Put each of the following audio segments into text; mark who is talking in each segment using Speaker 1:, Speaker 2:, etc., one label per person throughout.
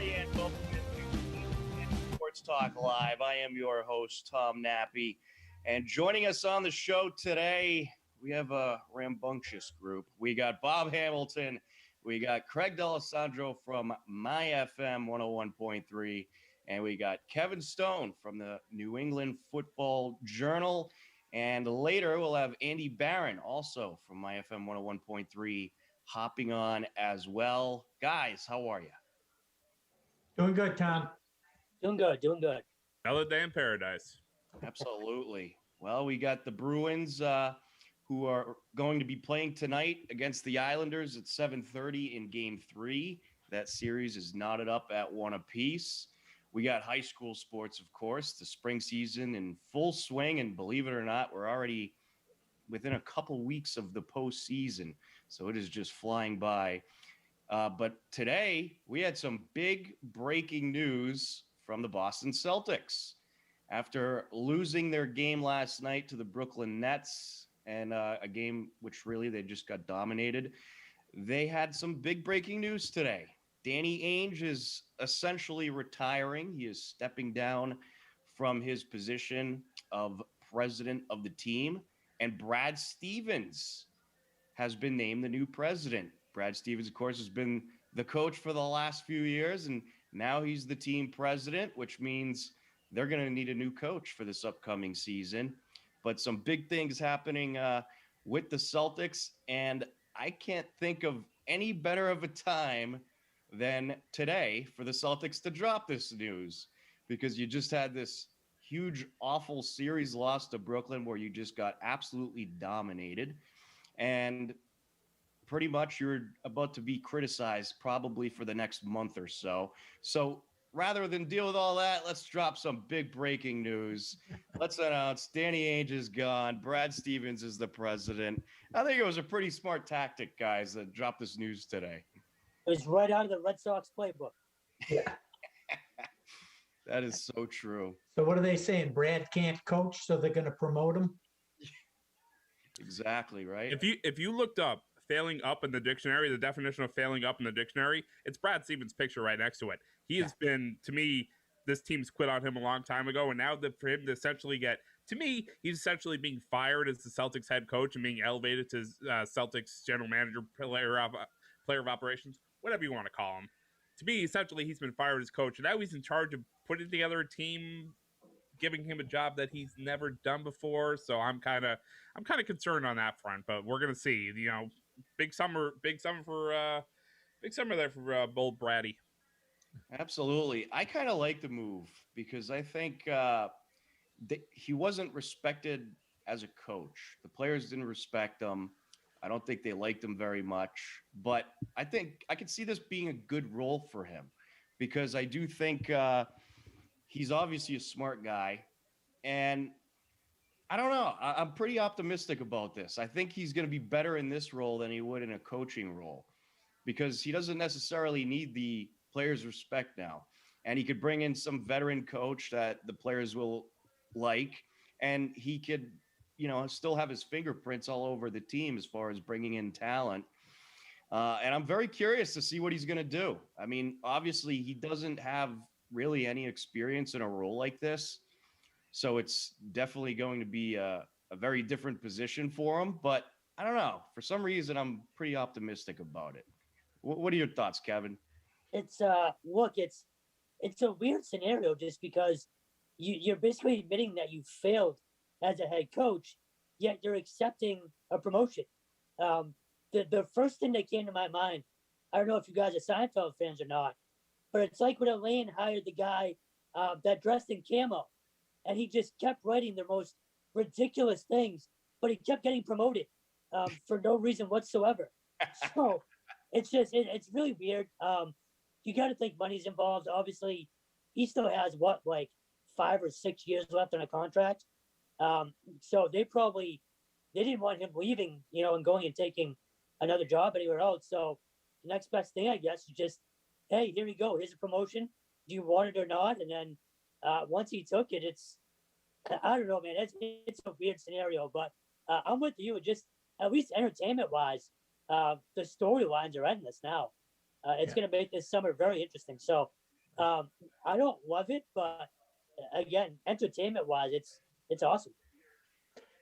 Speaker 1: everybody, and welcome to HCAM Sports Talk Live. I am your host, Tom Nappy, and joining us on the show today, we have a rambunctious group. We got Bob Hamilton, we got Craig D'Alessandro from MyFM 101.3, and we got Kevin Stone from the New England Football Journal, and later we'll have Andy Barron, also from MyFM 101.3, hopping on as well. Guys, how are you?
Speaker 2: Doing good, Tom.
Speaker 3: Doing good.
Speaker 4: Another day in paradise.
Speaker 1: Absolutely. Well, we got the Bruins who are going to be playing tonight against the Islanders at 7:30 in Game 3. That series is knotted up at 1 apiece. We got high school sports, of course, the spring season in full swing, and believe it or not, we're already within a couple weeks of the postseason, so it is just flying by. But today, we had some big breaking news from the Boston Celtics. After losing their game last night to the Brooklyn Nets, and a game which really they just got dominated, they had some big breaking news today. Danny Ainge is essentially retiring. He is stepping down from his position of president of the team, and Brad Stevens has been named the new president. Brad Stevens, of course, has been the coach for the last few years, and now he's the team president, which means they're going to need a new coach for this upcoming season. But some big things happening with the Celtics, and I can't think of any better of a time than today for the Celtics to drop this news, because you just had this huge, awful series loss to Brooklyn where you just got absolutely dominated. And pretty much you're about to be criticized probably for the next month or so. So rather than deal with all that, let's drop some big breaking news. Let's announce Danny Ainge is gone. Brad Stevens is the president. I think it was a pretty smart tactic, guys, that dropped this news today.
Speaker 3: It was right out of the Red Sox playbook.
Speaker 2: Yeah.
Speaker 1: That is so true.
Speaker 2: So what are they saying? Brad can't coach, so they're going to promote him?
Speaker 1: Exactly, right?
Speaker 4: If you looked up failing up in the dictionary, the definition of failing up in the dictionary, it's Brad Stevens' picture right next to it. He has been, to me, this team's quit on him a long time ago, and now for him to essentially to me, he's essentially being fired as the Celtics head coach and being elevated to Celtics general manager, player of operations, whatever you want to call him. To me, essentially, he's been fired as coach, and now he's in charge of putting together a team, giving him a job that he's never done before. So I'm kind of concerned on that front, but we're gonna see. You know, big summer there for bold Braddy.
Speaker 1: Absolutely. I kind of like the move because I think he wasn't respected as a coach. The players didn't respect him. I don't think they liked him very much, but I think I could see this being a good role for him, because I do think he's obviously a smart guy, and I don't know. I'm pretty optimistic about this. I think he's going to be better in this role than he would in a coaching role, because he doesn't necessarily need the players' respect now, and he could bring in some veteran coach that the players will like, and he could, still have his fingerprints all over the team as far as bringing in talent. And I'm very curious to see what he's going to do. I mean, obviously, he doesn't have really any experience in a role like this, so it's definitely going to be a very different position for him. But I don't know. For some reason, I'm pretty optimistic about it. What are your thoughts, Kevin?
Speaker 3: It's it's a weird scenario just because you're basically admitting that you failed as a head coach, yet you're accepting a promotion. The first thing that came to my mind, I don't know if you guys are Seinfeld fans or not, but it's like when Elaine hired the guy that dressed in camo, and he just kept writing the most ridiculous things, but he kept getting promoted for no reason whatsoever. So it's really weird. You got to think money's involved. Obviously, he still has 5 or 6 years left on a contract. So they didn't want him leaving, and going and taking another job anywhere else. So the next best thing, I guess, is just, hey, here you go. Here's a promotion. Do you want it or not? And then once he took it, I don't know, man. It's a weird scenario, but I'm with you. Just at least entertainment-wise, the storylines are endless now. It's going to make this summer very interesting. So I don't love it, but again, entertainment wise, it's awesome.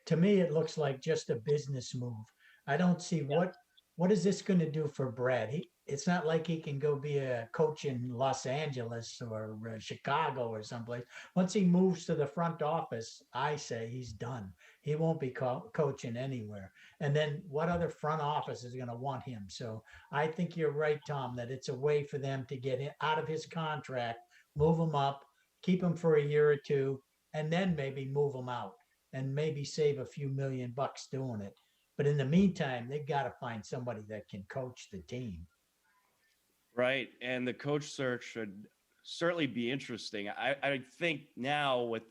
Speaker 2: To me, it looks like just a business move. I don't see
Speaker 3: Yeah.
Speaker 2: what is this going to do for Brad. It's not like he can go be a coach in Los Angeles or Chicago or someplace. Once he moves to the front office, I say he's done. He won't be coaching anywhere. And then what other front office is going to want him? So I think you're right, Tom, that it's a way for them to get out of his contract, move him up, keep him for a year or two, and then maybe move him out and maybe save a few $1,000,000 doing it. But in the meantime, they've got to find somebody that can coach the team.
Speaker 1: Right. And the coach search should certainly be interesting. I think now with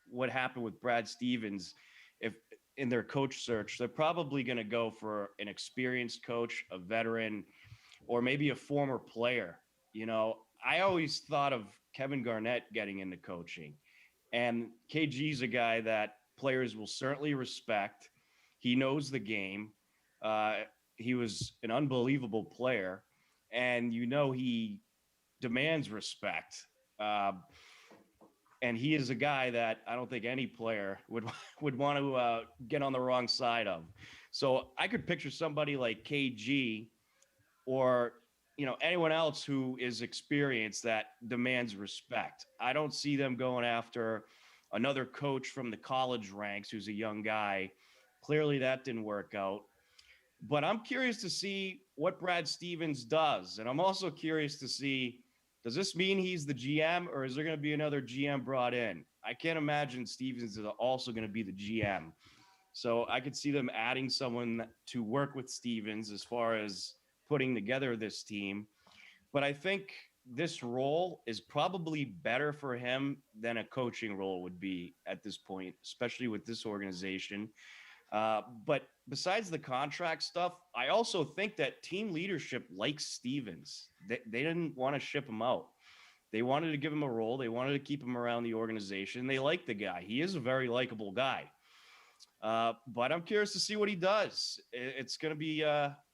Speaker 1: what happened with Brad Stevens, if in their coach search, they're probably going to go for an experienced coach, a veteran, or maybe a former player. You know, I always thought of Kevin Garnett getting into coaching, and KG's a guy that players will certainly respect. He knows the game. Uh, he was an unbelievable player, and he demands respect. And he is a guy that I don't think any player would want to get on the wrong side of. So I could picture somebody like KG or anyone else who is experienced that demands respect. I don't see them going after another coach from the college ranks who's a young guy. Clearly that didn't work out. But I'm curious to see what Brad Stevens does. And I'm also curious to see, does this mean he's the GM or is there going to be another GM brought in? I can't imagine Stevens is also going to be the GM. So I could see them adding someone to work with Stevens as far as putting together this team. But I think this role is probably better for him than a coaching role would be at this point, especially with this organization. But besides the contract stuff, I also think that team leadership likes Stevens. They didn't want to ship him out. They wanted to give him a role. They wanted to keep him around the organization. They like the guy. He is a very likable guy. But I'm curious to see what he does. It's going to be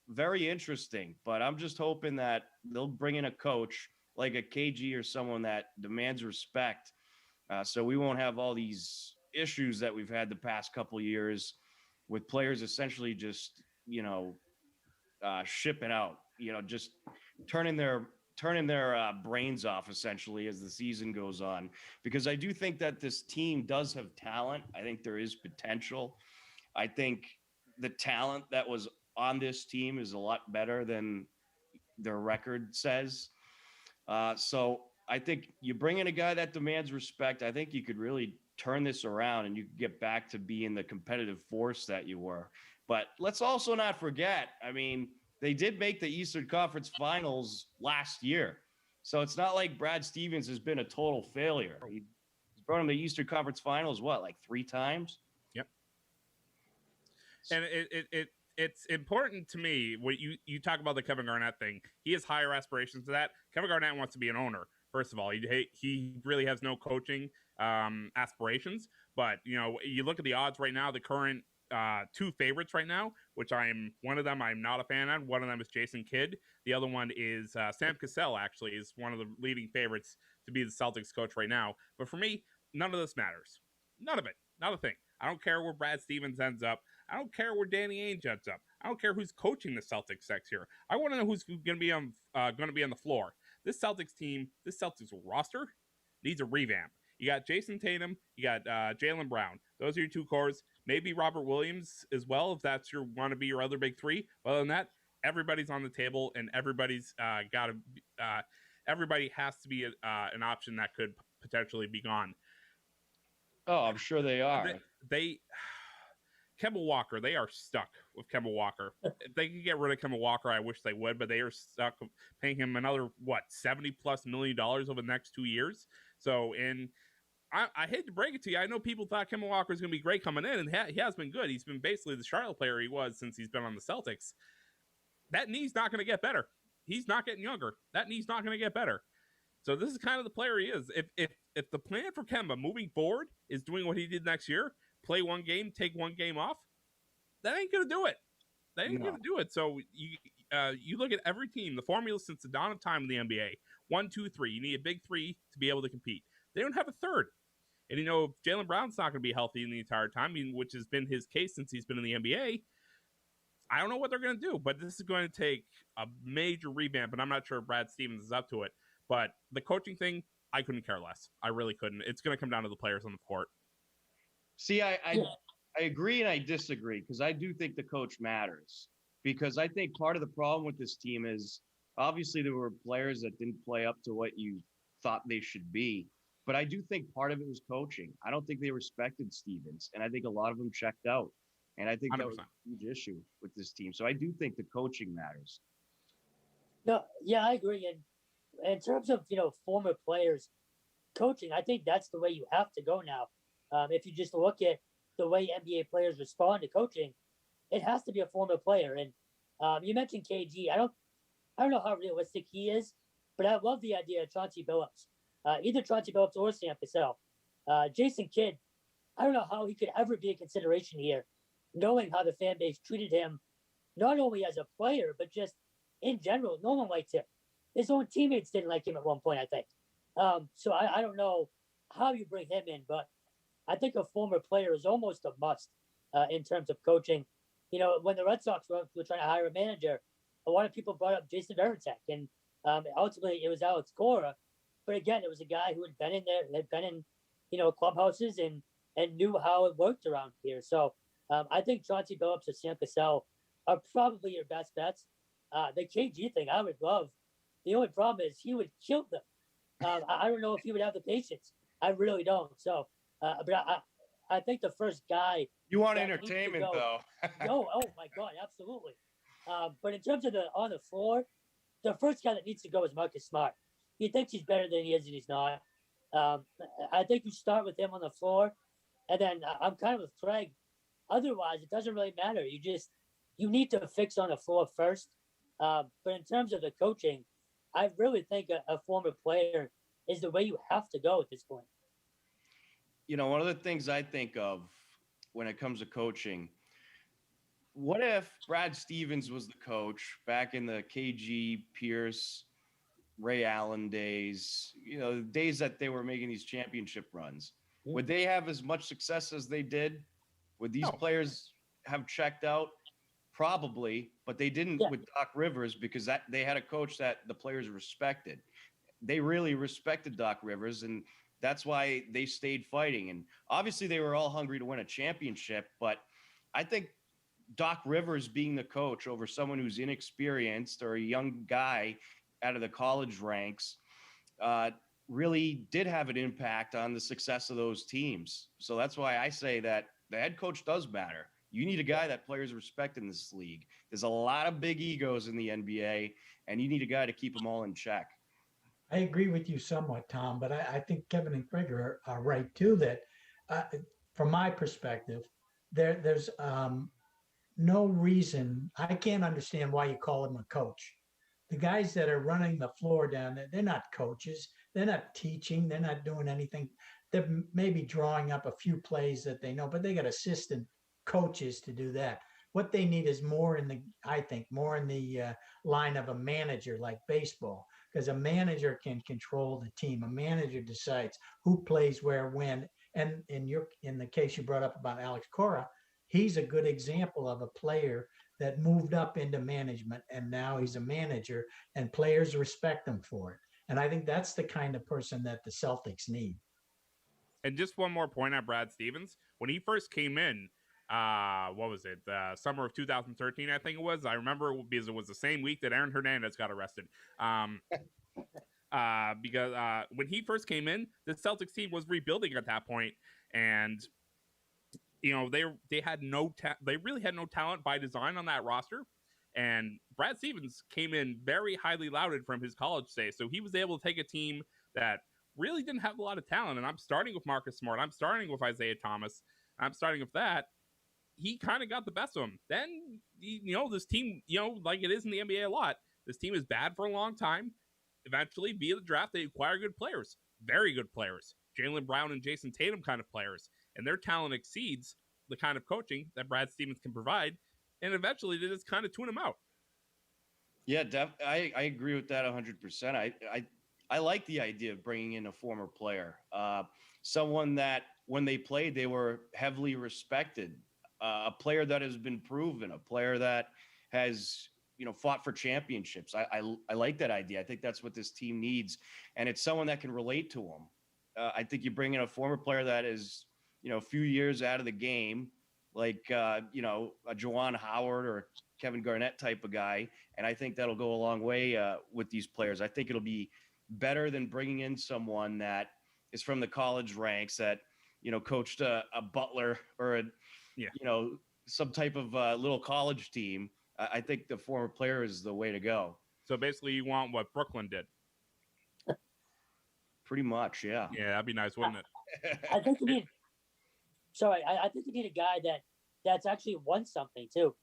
Speaker 1: very interesting. But I'm just hoping that they'll bring in a coach like a KG or someone that demands respect, so we won't have all these issues that we've had the past couple of years with players essentially just shipping out, just turning their brains off essentially as the season goes on. Because I do think that this team does have talent. I think there is potential. I think the talent that was on this team is a lot better than their record says. So I think you bring in a guy that demands respect. I think you could really turn this around and you could get back to being the competitive force that you were. But let's also not forget, I mean, they did make the Eastern Conference Finals last year. So it's not like Brad Stevens has been a total failure. He's brought them to the Eastern Conference Finals, like 3 times?
Speaker 4: Yep. And it's important to me when you talk about the Kevin Garnett thing. He has higher aspirations to that. Kevin Garnett wants to be an owner. First of all, he really has no coaching aspirations. But you look at the odds right now. The current 2 favorites right now, which one of them I'm not a fan of. One of them is Jason Kidd. The other one is Sam Cassell. Actually, is one of the leading favorites to be the Celtics coach right now. But for me, none of this matters. None of it. Not a thing. I don't care where Brad Stevens ends up. I don't care where Danny Ainge ends up. I don't care who's coaching the Celtics next year. I want to know who's going to be on the floor. This Celtics team, this Celtics roster needs a revamp. You got Jason Tatum, you got Jaylen Brown. Those are your 2 cores. Maybe Robert Williams as well, if that's want to be your other big 3. But other than that, everybody's on the table, and everybody's everybody has to be an option that could potentially be gone.
Speaker 1: Oh, I'm sure they are.
Speaker 4: Kemba Walker, they are stuck with Kemba Walker. If they could get rid of Kemba Walker, I wish they would, but they are stuck paying him another, $70+ million over the next 2 years. So, I hate to break it to you. I know people thought Kemba Walker was going to be great coming in, and he has been good. He's been basically the Charlotte player he was since he's been on the Celtics. That knee's not going to get better. He's not getting younger. That knee's not going to get better. So this is kind of the player he is. If the plan for Kemba moving forward is doing what he did next year, play 1 game, take 1 game off, that ain't going to do it. They ain't going to do it. So you look at every team, the formula since the dawn of time in the NBA, 1, 2, 3. You need a big three to be able to compete. They don't have a third. And, you know, if Jaylen Brown's not going to be healthy in the entire time, which has been his case since he's been in the NBA, I don't know what they're going to do, but this is going to take a major revamp, and I'm not sure if Brad Stevens is up to it. But the coaching thing, I couldn't care less. I really couldn't. It's going to come down to the players on the court.
Speaker 1: See, I agree and I disagree, because I do think the coach matters. Because I think part of the problem with this team is obviously there were players that didn't play up to what you thought they should be. But I do think part of it was coaching. I don't think they respected Stevens, and I think a lot of them checked out. And I think that
Speaker 4: 100%.
Speaker 1: was a huge issue with this team. So I do think the coaching matters.
Speaker 3: No, yeah, I agree. And in terms of, former players coaching, I think that's the way you have to go now. If you just look at the way NBA players respond to coaching, it has to be a former player. And you mentioned KG. I don't know how realistic he is, but I love the idea of Chauncey Billups. Either Chauncey Billups or Sam Cassell. Jason Kidd, I don't know how he could ever be a consideration here, knowing how the fan base treated him, not only as a player, but just in general. No one liked him. His own teammates didn't like him at one point, I think. So I don't know how you bring him in, but I think a former player is almost a must in terms of coaching. When the Red Sox were trying to hire a manager, a lot of people brought up Jason Varitek, and ultimately it was Alex Cora. But again, it was a guy who had been in there, had been in, clubhouses and knew how it worked around here. So I think Chauncey Billups or Sam Cassell are probably your best bets. The KG thing, I would love. The only problem is he would kill them. I don't know if he would have the patience. I really don't. So, but I think the first guy.
Speaker 1: You want entertainment, though.
Speaker 3: No, oh my God, absolutely. But in terms of on the floor, the first guy that needs to go is Marcus Smart. He thinks he's better than he is, and he's not. I think you start with him on the floor, and then I'm kind of with Craig. Otherwise, it doesn't really matter. You need to fix on the floor first. But in terms of the coaching, I really think a former player is the way you have to go at this point.
Speaker 1: One of the things I think of when it comes to coaching, what if Brad Stevens was the coach back in the KG, Pierce, Ray Allen days, the days that they were making these championship runs? Would they have as much success as they did? Would these players have checked out? Probably, but they didn't with Doc Rivers, because they had a coach that the players respected. They really respected Doc Rivers, and that's why they stayed fighting. And obviously they were all hungry to win a championship, but I think Doc Rivers being the coach over someone who's inexperienced or a young guy out of the college ranks really did have an impact on the success of those teams. So that's why I say that the head coach does matter. You need a guy that players respect in this league. There's a lot of big egos in the NBA, and you need a guy to keep them all in check.
Speaker 2: I agree with you somewhat, Tom, but I think Kevin and Craig are right too, that from my perspective, there's no reason. I can't understand why you call him a coach. The guys that are running the floor down there, they're not coaches. They're not teaching. They're not doing anything. They're maybe drawing up a few plays that they know, but they got assistant coaches to do that. What they need is more in the line of a manager like baseball, because a manager can control the team. A manager decides who plays where, when. And in the case you brought up about Alex Cora, he's a good example of a player that moved up into management, and now he's a manager, and players respect him for it. And I think that's the kind of person that the Celtics need.
Speaker 4: And just one more point on Brad Stevens. When he first came in, what was it? Summer of 2013, I think it was. I remember because it was the same week that Aaron Hernandez got arrested. Because when he first came in, the Celtics team was rebuilding at that point, and they really had no talent by design on that roster. And Brad Stevens came in very highly lauded from his college days, so he was able to take a team that really didn't have a lot of talent. And I'm starting with Marcus Smart. I'm starting with Isaiah Thomas. I'm starting with that. He kind of got the best of him. Then, this team, like it is in the NBA a lot, this team is bad for a long time. Eventually, via the draft, they acquire good players, very good players, Jaylen Brown and Jason Tatum kind of players, and their talent exceeds the kind of coaching that Brad Stevens can provide, and eventually they just kind of tune them out.
Speaker 1: Yeah, I agree with that 100%. I like the idea of bringing in a former player, someone that when they played, they were heavily respected, a player that has been proven, a player that has, fought for championships. I like that idea. I think that's what this team needs. And it's someone that can relate to them. I think you bring in a former player that is, a few years out of the game, like, a Juwan Howard or Kevin Garnett type of guy. And I think that'll go a long way with these players. I think it'll be better than bringing in someone that is from the college ranks that, coached a Butler or some type of little college team. I think the former player is the way to go.
Speaker 4: So basically you want what Brooklyn did.
Speaker 1: Pretty much, yeah.
Speaker 4: Yeah, that'd be nice, wouldn't it?
Speaker 3: I think you need. Sorry, I think you need a guy that's actually won something too.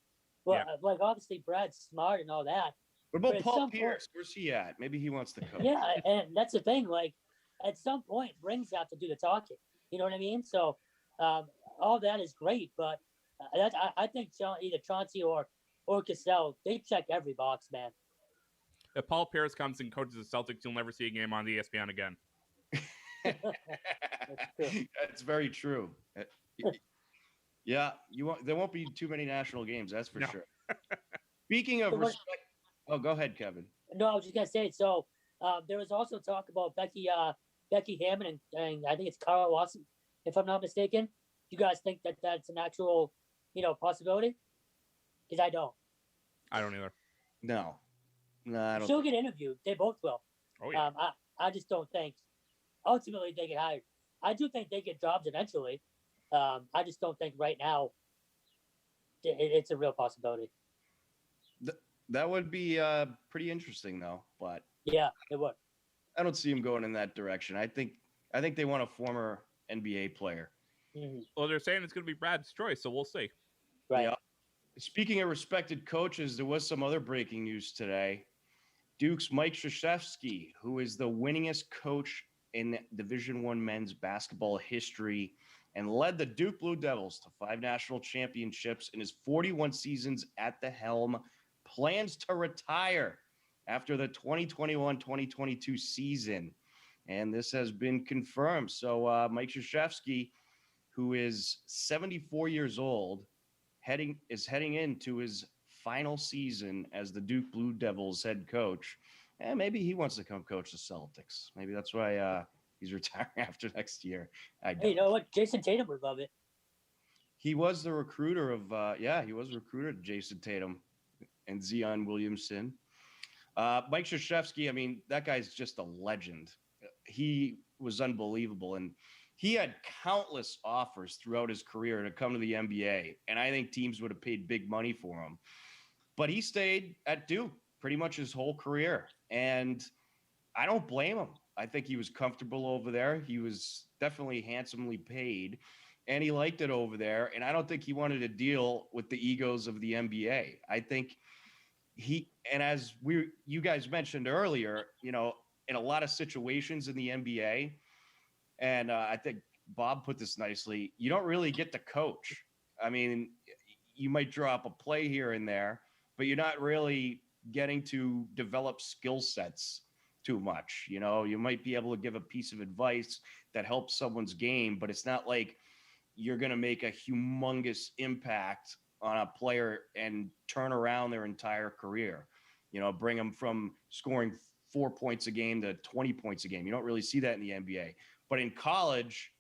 Speaker 3: Well, like obviously Brad's smart and all that.
Speaker 1: What about Paul Pierce? Where's he at? Maybe he wants to coach.
Speaker 3: Yeah, and that's the thing. Like at some point, rings have to do the talking. You know what I mean? So all that is great, but I think either Chauncey or Cassell, they check every box, man.
Speaker 4: If Paul Pierce comes and coaches the Celtics, you'll never see a game on the ESPN again.
Speaker 1: That's very true. Yeah, there won't be too many national games, that's for sure. Speaking of respect, go ahead, Kevin.
Speaker 3: No, I was just gonna say. So there was also talk about Becky Hammond and I think it's Carl Lawson, if I'm not mistaken. You guys think that that's an actual, possibility? Because I don't.
Speaker 4: I don't either.
Speaker 1: No, I don't.
Speaker 3: She'll get interviewed. They both will.
Speaker 4: Oh yeah.
Speaker 3: I just don't think. Ultimately, they get hired. I do think they get jobs eventually. I just don't think right now it's a real possibility.
Speaker 1: That would be pretty interesting, though. But
Speaker 3: yeah, it would.
Speaker 1: I don't see him going in that direction. I think they want a former NBA player.
Speaker 3: Mm-hmm.
Speaker 4: Well, they're saying it's going to be Brad's choice, so we'll see.
Speaker 3: Right.
Speaker 1: Yeah. Speaking of respected coaches, there was some other breaking news today. Duke's Mike Krzyzewski, who is the winningest coach in Division I men's basketball history and led the Duke Blue Devils to 5 national championships in his 41 seasons at the helm, plans to retire after the 2021-2022 season. And this has been confirmed. So Mike Krzyzewski, who is 74 years old, is heading into his final season as the Duke Blue Devils head coach. And maybe he wants to come coach the Celtics. Maybe that's why he's retiring after next year.
Speaker 3: Hey, you know what? Jason Tatum would love it.
Speaker 1: He was the recruiter of, he was recruiter to Jason Tatum and Zion Williamson. Mike Krzyzewski, I mean, that guy's just a legend. He was unbelievable. And he had countless offers throughout his career to come to the NBA. And I think teams would have paid big money for him. But he stayed at Duke pretty much his whole career. And I don't blame him. I think he was comfortable over there. He was definitely handsomely paid. And he liked it over there. And I don't think he wanted to deal with the egos of the NBA. I think and as you guys mentioned earlier, in a lot of situations in the NBA, and I think Bob put this nicely, you don't really get to coach. I mean, you might draw up a play here and there, but you're not really getting to develop skill sets too much. You might be able to give a piece of advice that helps someone's game, but it's not like you're going to make a humongous impact on a player and turn around their entire career. Bring them from scoring 4 points a game to 20 points a game. You don't really see that in the NBA. But in college,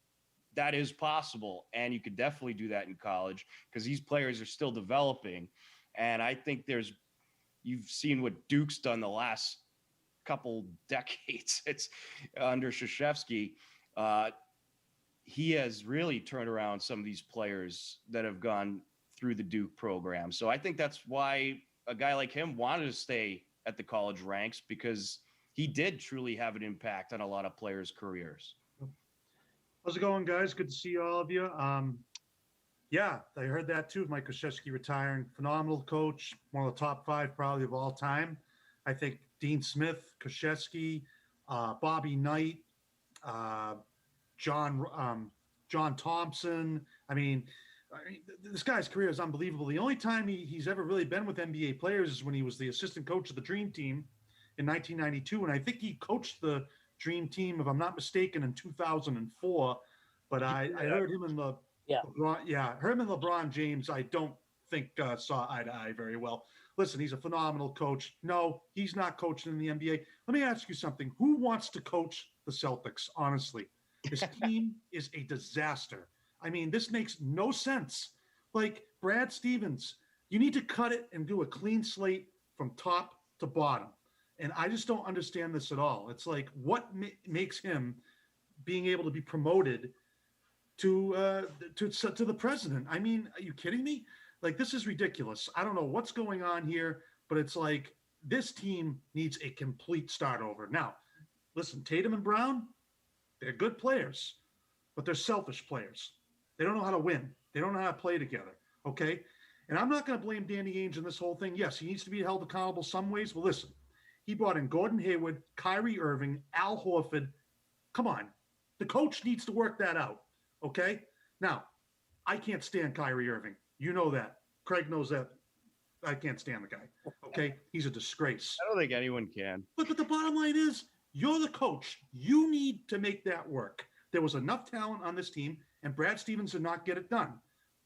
Speaker 1: that is possible. And you could definitely do that in college because these players are still developing. And I think you've seen what Duke's done the last couple decades. It's under Krzyzewski. He has really turned around some of these players that have gone through the Duke program. So I think that's why a guy like him wanted to stay at the college ranks, because he did truly have an impact on a lot of players' careers.
Speaker 5: How's it going, guys? Good to see all of you. Yeah, I heard that too. Mike Krzyzewski retiring. Phenomenal coach, one of the top 5 probably of all time. I think Dean Smith, Krzyzewski, Bobby Knight, John Thompson. I mean, this guy's career is unbelievable. The only time he's ever really been with NBA players is when he was the assistant coach of the Dream Team in 1992, and I think he coached the dream team, if I'm not mistaken, in 2004. But I heard him and him and LeBron James, I don't think saw eye to eye very well. Listen, he's a phenomenal coach. No, he's not coaching in the NBA. Let me ask you something. Who wants to coach the Celtics, honestly? This team is a disaster. I mean, this makes no sense. Like, Brad Stevens, you need to cut it and do a clean slate from top to bottom. And I just don't understand this at all. It's like, what makes him being able to be promoted to the president? I mean, are you kidding me? Like, this is ridiculous. I don't know what's going on here, but it's like this team needs a complete start over. Now, listen, Tatum and Brown, they're good players, but they're selfish players. They don't know how to win. They don't know how to play together, okay? And I'm not going to blame Danny Ainge in this whole thing. Yes, he needs to be held accountable some ways. Well, listen, he brought in Gordon Hayward, Kyrie Irving, Al Horford. Come on. The coach needs to work that out, okay? Now, I can't stand Kyrie Irving. You know that. Craig knows that. I can't stand the guy, okay? He's a disgrace.
Speaker 1: I don't think anyone can.
Speaker 5: But the bottom line is, you're the coach. You need to make that work. There was enough talent on this team, and Brad Stevens did not get it done.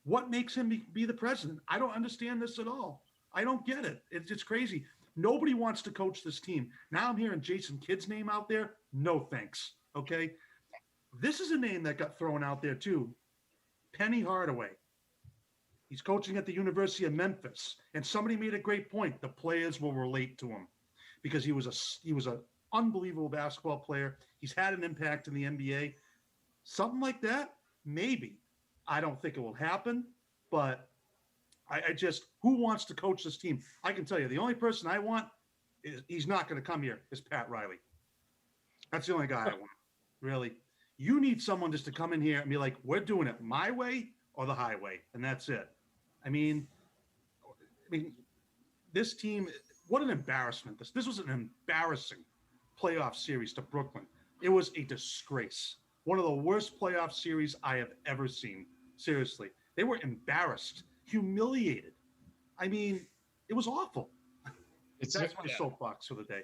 Speaker 5: What makes him be the president? I don't understand this at all. I don't get it. It's crazy. Nobody wants to coach this team. Now I'm hearing Jason Kidd's name out there. No thanks, okay? This is a name that got thrown out there too. Penny Hardaway. He's coaching at the University of Memphis. And somebody made a great point. The players will relate to him because he was an unbelievable basketball player. He's had an impact in the NBA. Something like that, maybe. I don't think it will happen, but I just, who wants to coach this team? I can tell you, the only person I want he's not going to come here, is Pat Riley. That's the only guy I want, really. You need someone just to come in here and be like, we're doing it my way or the highway, and that's it. I mean, this team, what an embarrassment. This was an embarrassing playoff series to Brooklyn. It was a disgrace. One of the worst playoff series I have ever seen. Seriously. They were embarrassed, humiliated. I mean, it was awful. That's my soapbox for the day.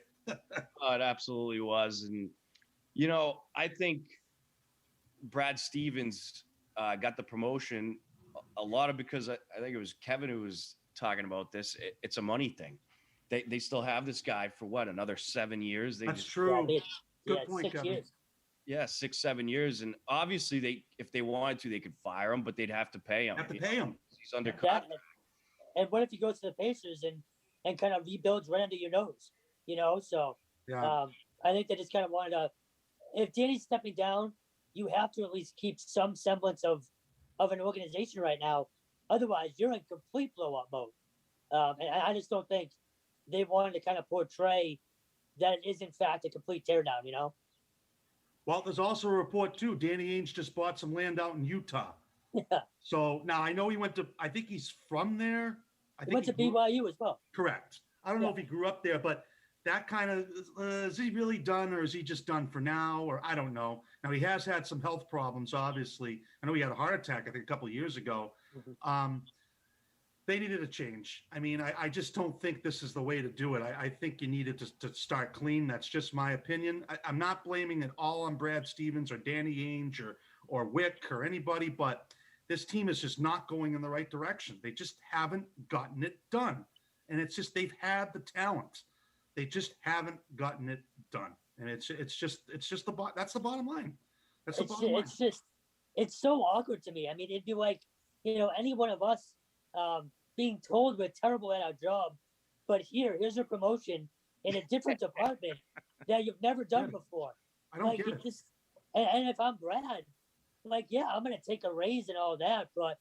Speaker 1: Oh, it absolutely was. And, you know, I think Brad Stevens got the promotion a lot of because I think it was Kevin who was talking about this. It's a money thing. They still have this guy for what, another 7 years?
Speaker 5: That's true.
Speaker 3: Good point, 6
Speaker 1: Kevin.
Speaker 3: years.
Speaker 1: Yeah, 6-7 years. And obviously if they wanted to, they could fire him, but they'd have to pay him. He's under contract.
Speaker 3: And what if he goes to the Pacers and kind of rebuilds right under your nose, you know? So
Speaker 5: yeah.
Speaker 3: I think they just kind of wanted to, if Danny's stepping down, you have to at least keep some semblance of an organization right now. Otherwise, you're in complete blow-up mode. And I just don't think they wanted to kind of portray that it is, in fact, a complete teardown, you know?
Speaker 5: Well, there's also a report, too. Danny Ainge just bought some land out in Utah.
Speaker 3: Yeah.
Speaker 5: So now I know he went to, I think he's from there.
Speaker 3: He went to BYU as well.
Speaker 5: Correct. I don't know if he grew up there, but that kind of, is he really done or is he just done for now? Or I don't know. Now, he has had some health problems, obviously. I know he had a heart attack, I think, a couple of years ago. Mm-hmm. They needed a change. I mean, I just don't think this is the way to do it. I think you needed to start clean. That's just my opinion. I'm not blaming it all on Brad Stevens or Danny Ainge or Wick or anybody, but this team is just not going in the right direction. They just haven't gotten it done. And it's just, they've had the talent. They just haven't gotten it done. And that's the bottom line. That's the bottom line.
Speaker 3: It's so awkward to me. I mean, it'd be like, you know, any one of us being told we're terrible at our job, but here's a promotion in a different department that you've never done before.
Speaker 5: I don't get it.
Speaker 3: And if I'm Brad, like, yeah, I'm going to take a raise and all that, but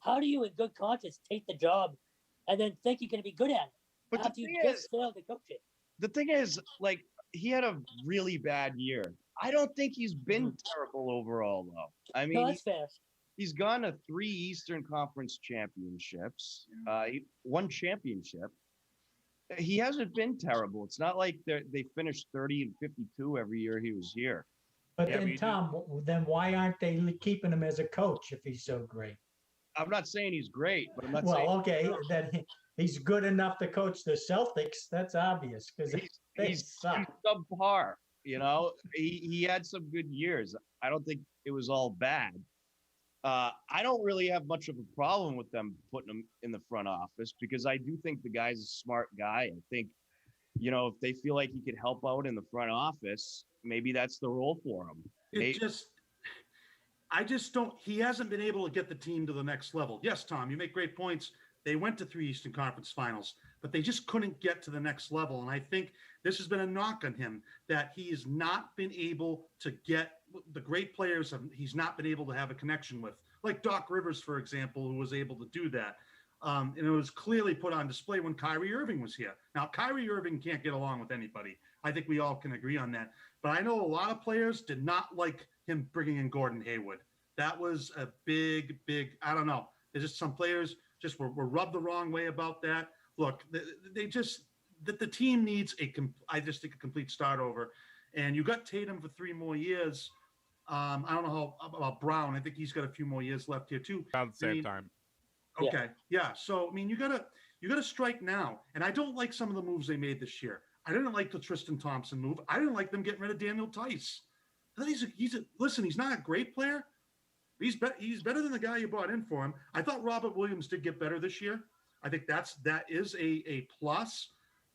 Speaker 3: how do you in good conscience take the job and then think you're going to be good at it
Speaker 1: but
Speaker 3: after you just failed to coach it?
Speaker 1: The thing is, like, he had a really bad year. I don't think he's been terrible overall, though. I mean,
Speaker 3: no, that's fair.
Speaker 1: He's gone to 3 Eastern Conference championships. One championship. He hasn't been terrible. It's not like they finished 30 and 52 every year he was here.
Speaker 2: But then, Tom, then why aren't they keeping him as a coach if he's so great?
Speaker 1: I'm not saying he's great, but I'm not
Speaker 2: saying...
Speaker 1: Well,
Speaker 2: okay, then he's good enough to coach the Celtics. That's obvious because
Speaker 1: he's subpar. He had some good years. I don't think it was all bad. I don't really have much of a problem with them putting him in the front office because I do think the guy's a smart guy. I think, if they feel like he could help out in the front office, maybe that's the role for him.
Speaker 5: I just don't. He hasn't been able to get the team to the next level. Yes, Tom, you make great points. They went to 3 Eastern Conference Finals, but they just couldn't get to the next level. And I think this has been a knock on him that he has not been able to get the great players. He's not been able to have a connection with, like Doc Rivers, for example, who was able to do that. And it was clearly put on display when Kyrie Irving was here. Now, Kyrie Irving can't get along with anybody. I think we all can agree on that. But I know a lot of players did not like him bringing in Gordon Hayward. That was a big, I don't know. There's just some players just were rubbed the wrong way about that. Look, the team needs a complete start over. And you got Tatum for 3 more years. I don't know how about Brown. I think he's got a few more years left here too.
Speaker 4: About the same time.
Speaker 5: Okay. Yeah. So, you gotta strike now. And I don't like some of the moves they made this year. I didn't like the Tristan Thompson move. I didn't like them getting rid of Daniel Tice. I thought listen, he's not a great player. He's better than the guy you brought in for him. I thought Robert Williams did get better this year. I think that is a plus.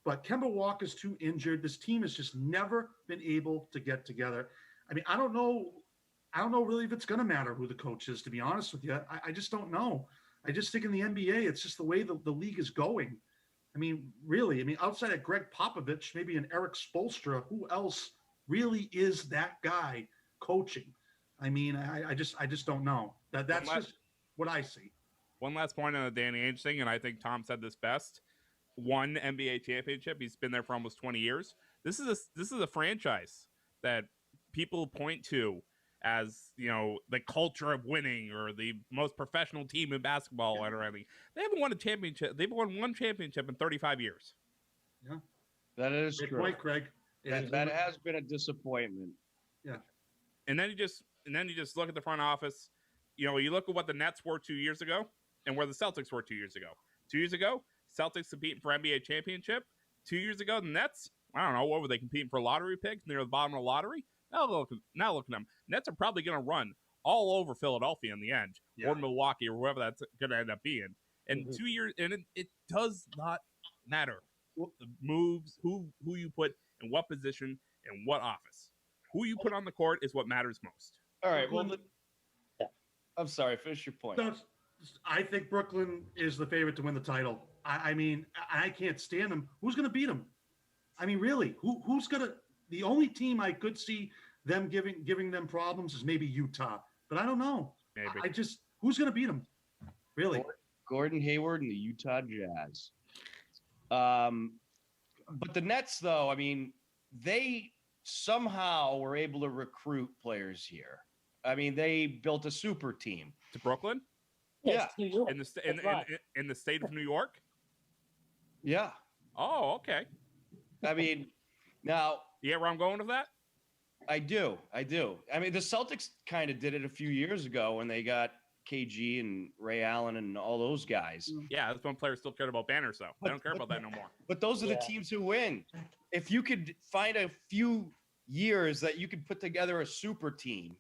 Speaker 5: But Kemba Walker's too injured. This team has just never been able to get together. I don't know really if it's going to matter who the coach is, to be honest with you. I just don't know. I just think in the NBA, it's just the way the league is going. Really, outside of Greg Popovich, maybe an Eric Spoelstra, who else really is that guy coaching? I just don't know. That's just what I see.
Speaker 4: One last point on the Danny Ainge thing, and I think Tom said this best. 1 NBA championship. He's been there for almost 20 years. This is a franchise that people point to as, the culture of winning or the most professional team in basketball or anything. They haven't won a championship. They've won 1 championship in 35 years.
Speaker 5: Yeah.
Speaker 1: That is
Speaker 5: Great
Speaker 1: true.
Speaker 5: point, Craig.
Speaker 1: That has been a disappointment.
Speaker 5: Yeah.
Speaker 4: And then you just look at the front office. You look at what the Nets were 2 years ago and where the Celtics were 2 years ago. 2 years ago, Celtics competing for NBA championship. 2 years ago, the Nets, I don't know, what were they competing for? Lottery picks near the bottom of the lottery? Now look at them. Nets are probably going to run all over Philadelphia in the end, or Milwaukee, or whoever that's going to end up being. And 2 years, and it does not matter the moves, who you put in what position and what office. Who you put on the court is what matters most.
Speaker 1: All right. Well, I'm sorry. Finish your point.
Speaker 5: I think Brooklyn is the favorite to win the title. I can't stand them. Who's going to beat them? Really, who's going to? The only team I could see them giving them problems is maybe Utah, but I don't know.
Speaker 4: Maybe.
Speaker 5: Who's going to beat them? Really,
Speaker 1: Gordon Hayward and the Utah Jazz. But the Nets, though, they somehow were able to recruit players here. They built a super team.
Speaker 4: To Brooklyn?
Speaker 3: Yes, New York.
Speaker 4: In the state of New York?
Speaker 1: Yeah.
Speaker 4: Oh, okay.
Speaker 1: Now.
Speaker 4: You get where I'm going with that?
Speaker 1: I do. The Celtics kind of did it a few years ago when they got KG and Ray Allen and all those guys.
Speaker 4: Yeah, that's when players still cared about banners, though. I don't care about that no more.
Speaker 1: But those are the teams who win. If you could find a few years that you could put together a super team,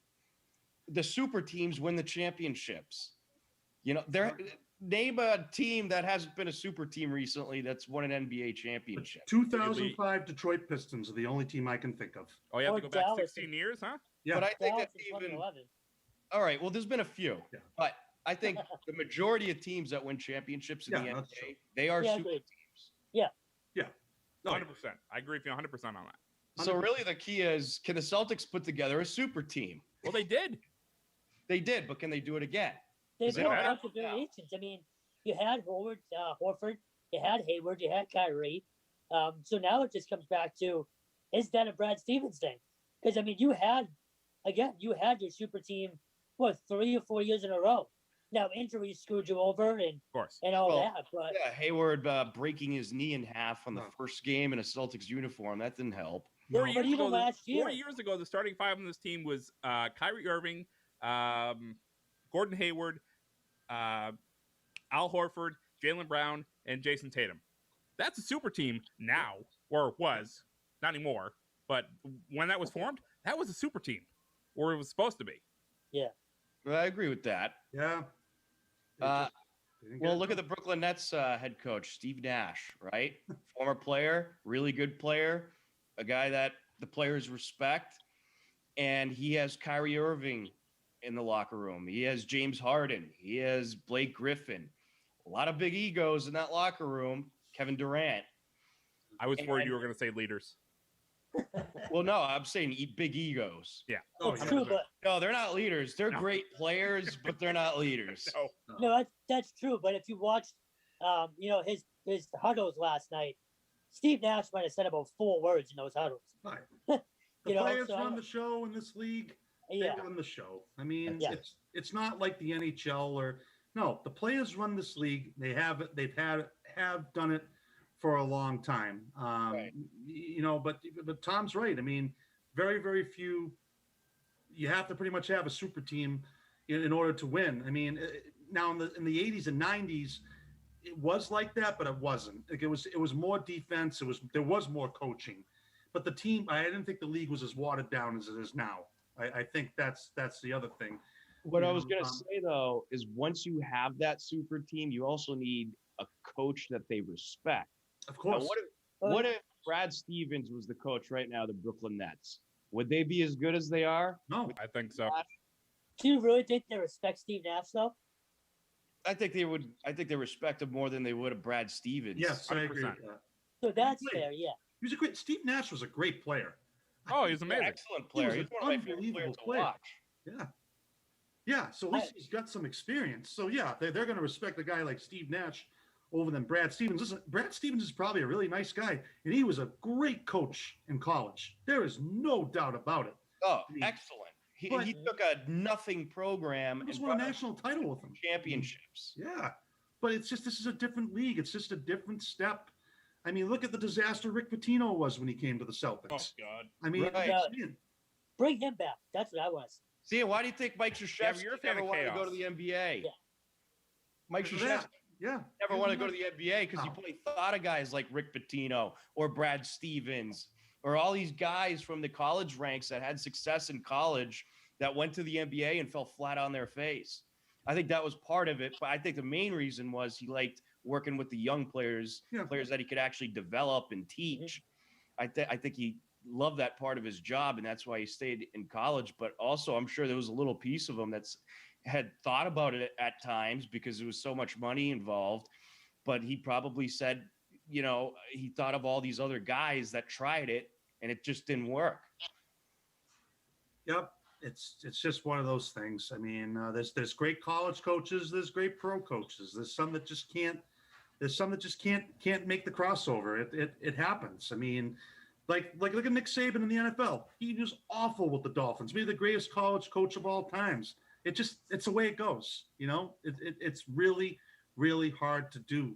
Speaker 1: the super teams win the championships. Name a team that hasn't been a super team recently that's won an NBA championship.
Speaker 5: 2005 Detroit Pistons are the only team I can think of.
Speaker 4: Oh, you have to go back 16 years, huh?
Speaker 5: Yeah.
Speaker 1: But I think that's even. All right. Well, there's been a few, but I think the majority of teams that win championships in the NBA, they are super teams.
Speaker 3: Yeah.
Speaker 5: Yeah.
Speaker 4: 100%. I agree with you 100% on that.
Speaker 1: So really, the key is: can the Celtics put together a super team?
Speaker 4: Well, they did.
Speaker 1: They did, but can they do it again?
Speaker 3: They've got a bunch of variations. You had Horford, you had Hayward, you had Kyrie. So now it just comes back to, is that a Brad Stevens thing? Because, you had your super team, 3 or 4 years in a row. Now, injuries screwed you over and all that. But
Speaker 1: Hayward breaking his knee in half on the first game in a Celtics uniform, that didn't help.
Speaker 4: 4 years ago, the starting 5 on this team was Kyrie Irving, Gordon Hayward, Al Horford, Jaylen Brown, and Jason Tatum. That's a super team now, or was, not anymore, but when that was formed, that was a super team, or it was supposed to be.
Speaker 1: I agree with that.
Speaker 5: Yeah.
Speaker 1: Well, look at the Brooklyn Nets head coach, Steve Nash, right? Former player, really good player, a guy that the players respect. And he has Kyrie Irving in the locker room. He has James Harden. He has Blake Griffin. A lot of big egos in that locker room. Kevin Durant.
Speaker 4: I was worried you were going to say leaders.
Speaker 1: Well, no, I'm saying big egos.
Speaker 4: Yeah.
Speaker 5: Oh,
Speaker 3: It's
Speaker 5: yeah.
Speaker 3: true, but
Speaker 1: No, they're not leaders. They're
Speaker 4: No.
Speaker 1: great players, but they're not leaders.
Speaker 4: No.
Speaker 3: no, that's true. But if you watched, his huddles last night, Steve Nash might have said about 4 words in those huddles.
Speaker 5: Right. The
Speaker 3: You know,
Speaker 5: players
Speaker 3: so
Speaker 5: run
Speaker 3: I'm-
Speaker 5: the show in this league.
Speaker 3: Yeah,
Speaker 5: They run the show. I mean,
Speaker 3: Yeah.
Speaker 5: it's not like the NHL or no. The players run this league. They've done it for a long time.
Speaker 1: Right.
Speaker 5: But Tom's right. I mean, very, very few. You have to pretty much have a super team in order to win. I mean, now in the 80s and 90s, it was like that, but it wasn't. Like it was more defense. There was more coaching, but the team. I didn't think the league was as watered down as it is now. I think that's the other thing.
Speaker 1: What
Speaker 5: You
Speaker 1: I was
Speaker 5: know,
Speaker 1: going to say, though, is once you have that super team, you also need a coach that they respect.
Speaker 5: Of
Speaker 1: Now,
Speaker 5: course.
Speaker 1: what if Brad Stevens was the coach right now, the Brooklyn Nets? Would they be as good as they are?
Speaker 5: No.
Speaker 4: I think so.
Speaker 3: do you really think they respect Steve Nash though?
Speaker 1: I think they would. I think they respect him more than they would of Brad Stevens.
Speaker 5: Yes, I agree
Speaker 4: 100%.
Speaker 5: with that.
Speaker 3: So that's
Speaker 5: Wait.
Speaker 3: fair. Yeah.
Speaker 5: He was a great. Steve Nash was a great player.
Speaker 4: Oh, he's
Speaker 1: He's an
Speaker 4: amazing.
Speaker 1: excellent player.
Speaker 5: He
Speaker 1: He's
Speaker 5: was
Speaker 1: one
Speaker 5: an
Speaker 1: of my favorite players
Speaker 5: unbelievable
Speaker 1: to
Speaker 5: player.
Speaker 1: watch.
Speaker 5: Yeah. Yeah. So at least he's got some experience. So yeah, they're going to respect a guy like Steve Nash over than Brad Stevens. Listen, Brad Stevens is probably a really nice guy, and he was a great coach in college. There is no doubt about it.
Speaker 1: Oh,
Speaker 5: mean,
Speaker 1: excellent. He
Speaker 5: but-
Speaker 1: took a nothing program
Speaker 5: He
Speaker 1: and
Speaker 5: just won a
Speaker 1: brought
Speaker 5: national title with him.
Speaker 1: championships.
Speaker 5: Yeah. But it's just, this is a different league. It's just a different step. I mean, look at the disaster Rick Pitino was when he came to the Celtics.
Speaker 4: Oh God.
Speaker 5: I mean,
Speaker 1: Right.
Speaker 5: man,
Speaker 3: Bring him back. That's what I want.
Speaker 1: See, why do you think Mike
Speaker 4: Yeah,
Speaker 1: Krzyzewski
Speaker 4: but you're a fan
Speaker 1: never
Speaker 4: of
Speaker 1: wanted to go to
Speaker 4: chaos.
Speaker 1: the NBA?
Speaker 3: Yeah.
Speaker 1: Mike
Speaker 5: because of
Speaker 1: Krzyzewski
Speaker 5: that. Yeah.
Speaker 1: never wanted to go to the NBA because he
Speaker 5: No.
Speaker 1: probably thought of guys like Rick Pitino or Brad Stevens or all these guys from the college ranks that had success in college that went to the NBA and fell flat on their face. I think that was part of it, but I think the main reason was he liked working with the young players,
Speaker 5: Yeah.
Speaker 1: players that he could actually develop and teach. I think he loved that part of his job, and that's why he stayed in college. But also, I'm sure there was a little piece of him that's had thought about it at times because there was so much money involved. But he probably said, he thought of all these other guys that tried it, and it just didn't work.
Speaker 5: Yep. It's just one of those things. I mean, there's great college coaches, there's great pro coaches. There's some that just can't. There's some that just can't make the crossover. It happens. I mean, like look at Nick Saban in the NFL. He was awful with the Dolphins. Maybe the greatest college coach of all times. It's the way it goes. It's really, really hard to do.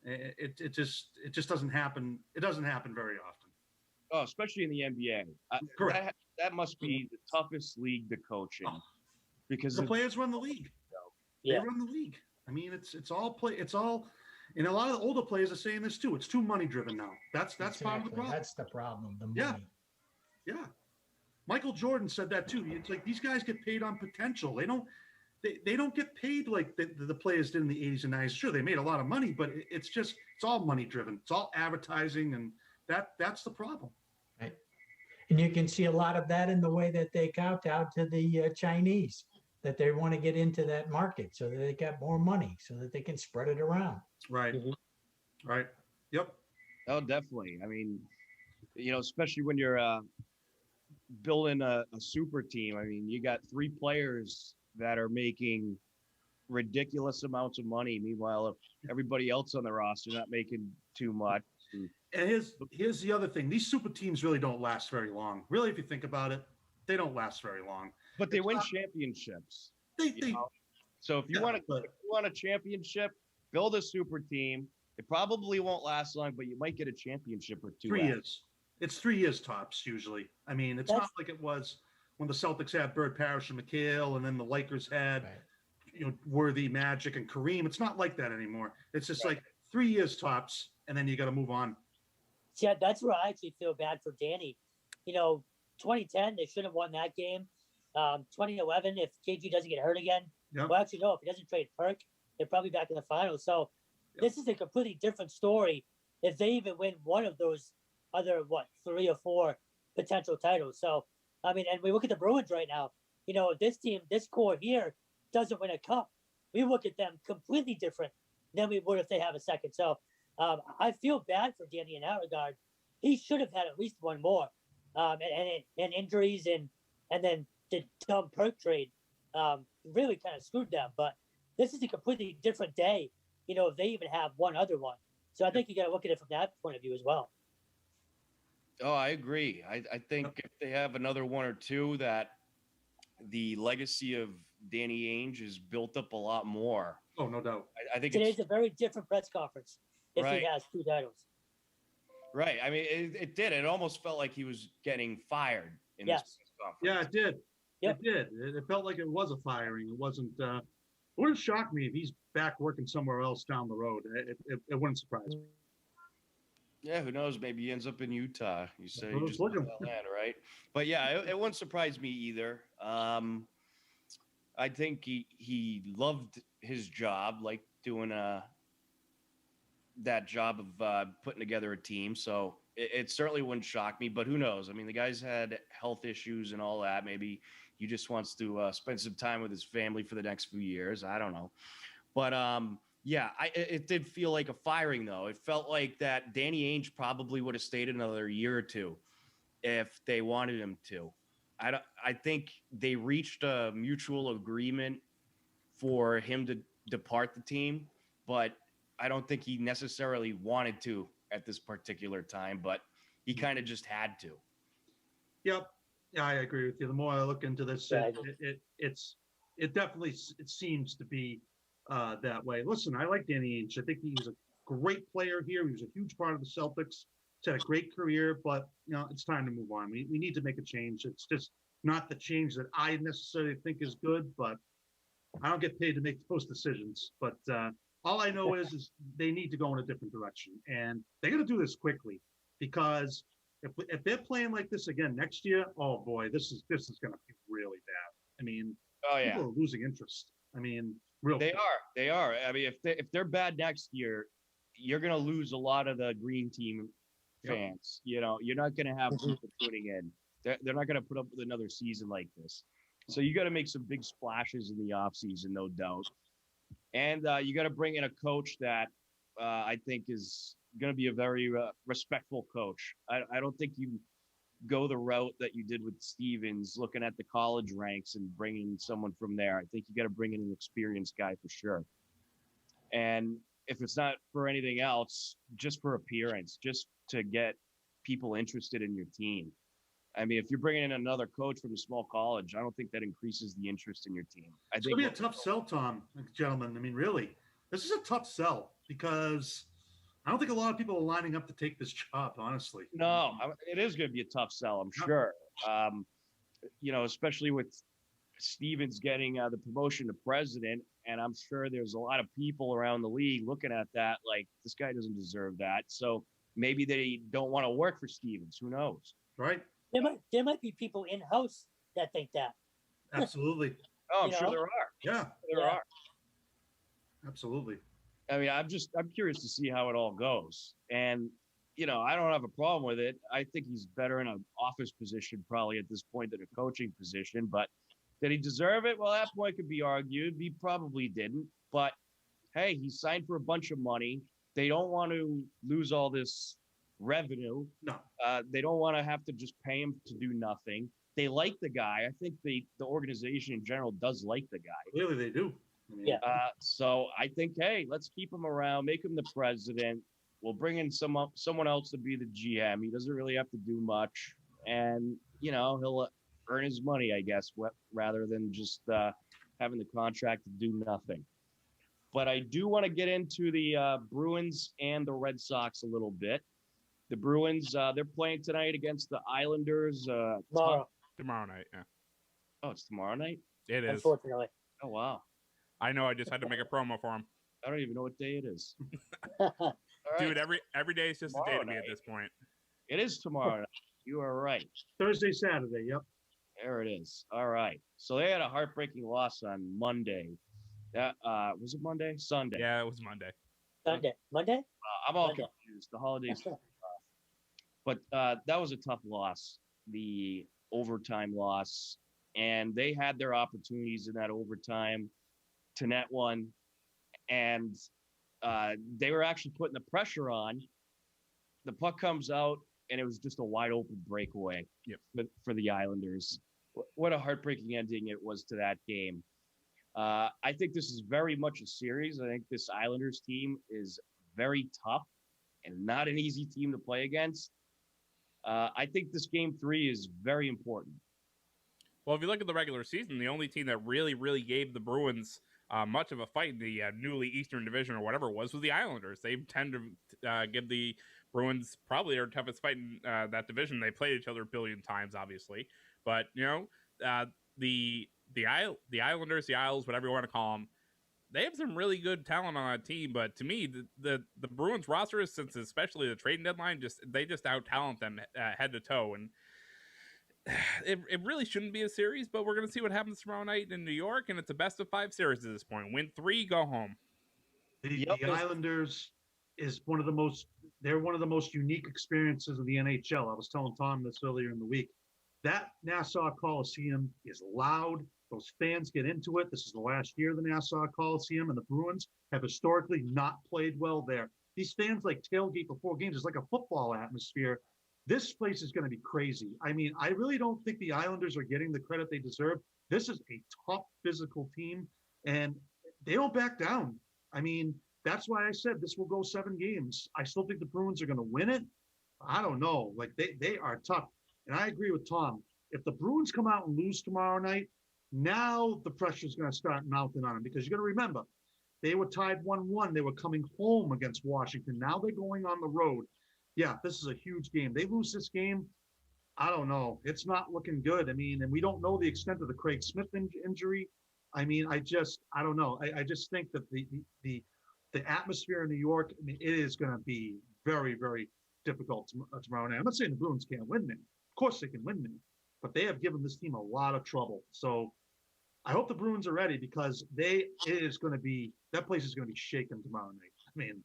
Speaker 5: It just doesn't happen. It doesn't happen very often.
Speaker 1: Oh, especially in the NBA.
Speaker 5: Correct.
Speaker 1: That must be the toughest league to coach in
Speaker 5: Oh.
Speaker 1: because
Speaker 5: The players run the league.
Speaker 3: Yeah.
Speaker 5: They run the league. I mean, it's all play. It's all, and a lot of the older players are saying this too. It's too money driven now. That's part of the
Speaker 2: Exactly.
Speaker 5: problem.
Speaker 2: That's the problem. The money.
Speaker 5: Yeah. Yeah. Michael Jordan said that too. It's like these guys get paid on potential. They don't get paid like the players did in the 80s and 90s. Sure, they made a lot of money, but it's all money driven. It's all advertising, and that's the problem.
Speaker 2: Right. And you can see a lot of that in the way that they kowtow to the Chinese, that they want to get into that market so that they got more money so that they can spread it around.
Speaker 5: Right.
Speaker 3: Mhm.
Speaker 5: Right. Yep.
Speaker 1: Oh, definitely. I mean, especially when you're building a super team. I mean, you got 3 players that are making ridiculous amounts of money. Meanwhile, everybody else on the roster not making too much.
Speaker 5: And here's the other thing. These super teams really don't last very long. Really, if you think about it, they don't last very long.
Speaker 1: But they
Speaker 5: It's
Speaker 1: win
Speaker 5: not-
Speaker 1: championships.
Speaker 5: They
Speaker 1: know? So if you
Speaker 5: Yeah,
Speaker 1: want
Speaker 5: but-
Speaker 1: a championship, build a super team. It probably won't last long, but you might get a championship or 2.
Speaker 5: 3
Speaker 1: out.
Speaker 5: years. It's 3 years tops usually. I mean, it's not like it was when the Celtics had Bird Parrish and McHale, and then the Lakers had
Speaker 2: Right.
Speaker 5: Worthy, Magic, and Kareem. It's not like that anymore. It's just like 3 years tops, and then you got to move on.
Speaker 3: Yeah, that's where I actually feel bad for Danny 2010, they should have won that game. 2011, if KG doesn't get hurt again,
Speaker 5: Yep.
Speaker 3: well, actually, no, if he doesn't trade Perk, they're probably back in the finals. So this is a completely different story if they even win one of those other, 3 or 4 potential titles. So, I mean, and we look at the Bruins right now. If this team, this core here, doesn't win a cup, we look at them completely different than we would if they have a second. So I feel bad for Danny in that regard. He should have had at least one more. And injuries and then the dumb Perk trade really kind of screwed them. But this is a completely different day, if they even have one other one. So I think you got to look at it from that point of view as well.
Speaker 1: Oh, I agree. I think if they have another one or two, that the legacy of Danny Ainge is built up a lot more.
Speaker 5: Oh, no doubt.
Speaker 1: I think
Speaker 3: Today's a very different press conference if
Speaker 1: Right.
Speaker 3: he has 2 titles.
Speaker 1: right. I mean, it did. It almost felt like he was getting fired in this
Speaker 3: Yes.
Speaker 1: press conference.
Speaker 5: Yeah, it did.
Speaker 3: Yep.
Speaker 5: It did. It felt like it was a firing. It wasn't. It wouldn't shock me if he's back working somewhere else down the road. It wouldn't surprise me.
Speaker 1: Yeah, who knows? Maybe he ends up in Utah. You say
Speaker 5: Well,
Speaker 1: you just
Speaker 5: look at-
Speaker 1: Atlanta, right? But yeah, it wouldn't surprise me either. I think he loved his job, like doing that job of putting together a team. So it certainly wouldn't shock me. But who knows? I mean, the guy's had health issues and all that. Maybe he just wants to spend some time with his family for the next few years. I don't know. But yeah, it did feel like a firing, though. It felt like that Danny Ainge probably would have stayed another year or two if they wanted him to. I think they reached a mutual agreement for him to depart the team, but I don't think he necessarily wanted to at this particular time, but he kind of just had to.
Speaker 5: Yep. Yeah, I agree with you. The more I look into this,
Speaker 3: Yeah,
Speaker 5: it definitely seems to be that way. Listen, I like Danny Ainge. I think he's a great player here. He was a huge part of the Celtics. He's had a great career, but it's time to move on. We need to make a change. It's just not the change that I necessarily think is good, but I don't get paid to make those decisions. But all I know is they need to go in a different direction, and they're going to do this quickly because if they're playing like this again next year, oh boy, this is going to be really bad. I mean,
Speaker 1: Oh yeah,
Speaker 5: people are losing interest. I mean, real.
Speaker 1: they are. I mean, if they're bad next year, you're gonna lose a lot of the green team
Speaker 5: Yep.
Speaker 1: fans. You're not gonna have people tuning in. They're not gonna put up with another season like this. So you got to make some big splashes in the offseason, no doubt. And you got to bring in a coach that I think is going to be a very respectful coach. I don't think you go the route that you did with Stevens, looking at the college ranks and bringing someone from there. I think you got to bring in an experienced guy for sure. And if it's not for anything else, just for appearance, just to get people interested in your team. I mean, if you're bringing in another coach from a small college, I don't think that increases the interest in your team. I
Speaker 5: It's
Speaker 1: think
Speaker 5: going to be a tough sell, Tom, gentlemen. I mean, really, this is a tough sell because I don't think a lot of people are lining up to take this job, honestly.
Speaker 1: No, it is going to be a tough sell, I'm sure. Especially with Stevens getting the promotion to president, and I'm sure there's a lot of people around the league looking at that like, this guy doesn't deserve that. So maybe they don't want to work for Stevens. Who knows?
Speaker 5: Right?
Speaker 3: There might be people in house that think that.
Speaker 5: Absolutely.
Speaker 1: Oh, I'm sure there are.
Speaker 5: Yeah,
Speaker 1: There
Speaker 3: Yeah.
Speaker 1: are.
Speaker 5: absolutely.
Speaker 1: I mean, I'm curious to see how it all goes. And, I don't have a problem with it. I think he's better in an office position probably at this point than a coaching position. But did he deserve it? Well, that point could be argued. He probably didn't. But, hey, he signed for a bunch of money. They don't want to lose all this revenue.
Speaker 5: No.
Speaker 1: They don't want to have to just pay him to do nothing. They like the guy. I think the organization in general does like the guy.
Speaker 5: Clearly they do. I mean,
Speaker 3: Yeah.
Speaker 1: So I think, hey, let's keep him around, make him the president. We'll bring in someone else to be the GM. He doesn't really have to do much, and he'll earn his money, I guess, rather than just having the contract to do nothing. But I do want to get into the Bruins and the Red Sox a little bit. The Bruins, they're playing tonight against the Islanders.
Speaker 4: Tomorrow night, yeah.
Speaker 1: Oh, it's tomorrow night?
Speaker 4: It is.
Speaker 3: Unfortunately.
Speaker 1: Oh, wow.
Speaker 4: I know. I just had to make a promo for him.
Speaker 1: I don't even know what day it is. All right.
Speaker 4: Dude, every day is just a day
Speaker 1: Tomorrow
Speaker 4: to me at
Speaker 1: night.
Speaker 4: this point.
Speaker 1: It is tomorrow night. You are right.
Speaker 5: Thursday, Saturday. Yep.
Speaker 1: There it is. All right. So they had a heartbreaking loss on Monday. That was it Monday? Sunday.
Speaker 4: Yeah, it was Monday.
Speaker 3: Monday?
Speaker 1: I'm all
Speaker 3: Monday.
Speaker 1: confused. The holidays. But that was a tough loss, the overtime loss. And they had their opportunities in that overtime to net one. And they were actually putting the pressure on. The puck comes out, and it was just a wide open breakaway for the Islanders. What a heartbreaking ending it was to that game. I think this is very much a series. I think this Islanders team is very tough and not an easy team to play against. I think this game 3 is very important.
Speaker 4: Well, if you look at the regular season, the only team that really gave the Bruins much of a fight in the newly Eastern Division or whatever it was the Islanders. They tend to give the Bruins probably their toughest fight in that division. They played each other a billion times, obviously. But, the Islanders, the Isles, whatever you want to call them, they have some really good talent on that team. But to me, the Bruins roster, since especially the trading deadline, they just out-talent them head to toe. And it really shouldn't be a series, but we're going to see what happens tomorrow night in New York, and it's a best-of-5 series at this point. Win 3, go home.
Speaker 5: The Islanders is one of the most unique experiences of the NHL. I was telling Tom this earlier in the week. That Nassau Coliseum is loud. Those fans get into it. This is the last year of the Nassau Coliseum, and the Bruins have historically not played well there. These fans like tailgate before games. It's like a football atmosphere. This place is going to be crazy. I mean, I really don't think the Islanders are getting the credit they deserve. This is a tough physical team, and they don't back down. I mean, that's why I said this will go 7 games. I still think the Bruins are going to win it. I don't know. Like, they are tough. And I agree with Tom. If the Bruins come out and lose tomorrow night, now the pressure is going to start mounting on them, because you're going to remember, they were tied 1-1. They were coming home against Washington. Now they're going on the road. Yeah, this is a huge game. They lose this game, I don't know. It's not looking good. I mean, and we don't know the extent of the Craig Smith injury. I mean, I don't know. I just think that the atmosphere in New York, I mean, it is going to be very, very difficult tomorrow night. I'm not saying the Bruins can't win many. Of course they can win many, but they have given this team a lot of trouble. So I hope the Bruins are ready, because that place is going to be shaken tomorrow night. I mean,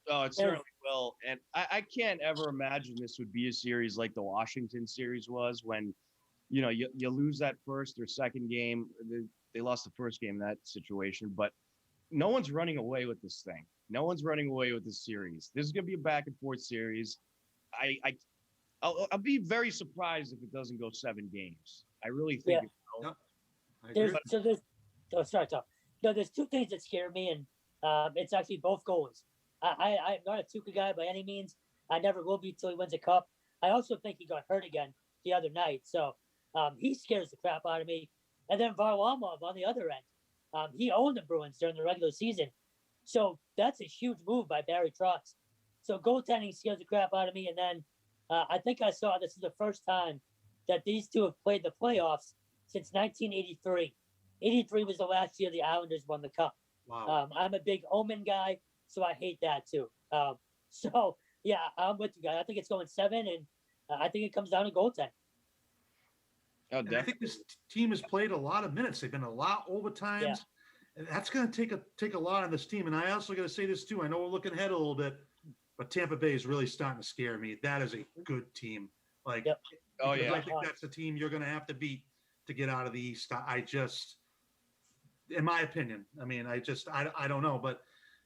Speaker 1: oh, it certainly will. And I can't ever imagine this would be a series like the Washington series was, when, you lose that first or second game. They lost the first game in that situation, but no one's running away with this thing. No one's running away with this series. This is going to be a back and forth series. I'll be very surprised if it doesn't go 7 games. I really think it will.
Speaker 3: Sorry, Tom. No, there's 2 things that scare me, and it's actually both goalies. I'm not a Tuukka guy by any means. I never will be till he wins a cup. I also think he got hurt again the other night, so he scares the crap out of me. And then Varlamov on the other end, he owned the Bruins during the regular season, so that's a huge move by Barry Trotz. So goaltending scares the crap out of me. And then I think I saw this is the first time that these two have played the playoffs since 1983. 83 was the last year the Islanders won the cup.
Speaker 5: wow.
Speaker 3: I'm a big Omen guy, so I hate that too. So yeah, I'm with you guys. I think it's going 7, and I think it comes down to goaltending.
Speaker 1: Oh,
Speaker 5: And I think this team has played a lot of minutes. They've been a lot overtimes.
Speaker 3: Yeah.
Speaker 5: And that's going to take a lot on this team. And I also got to say this too. I know we're looking ahead a little bit, but Tampa Bay is really starting to scare me. That is a good team. Like,
Speaker 3: Yep.
Speaker 1: Oh, yeah.
Speaker 5: I think that's the team you're going to have to beat to get out of the East. In my opinion, I mean, I don't know, but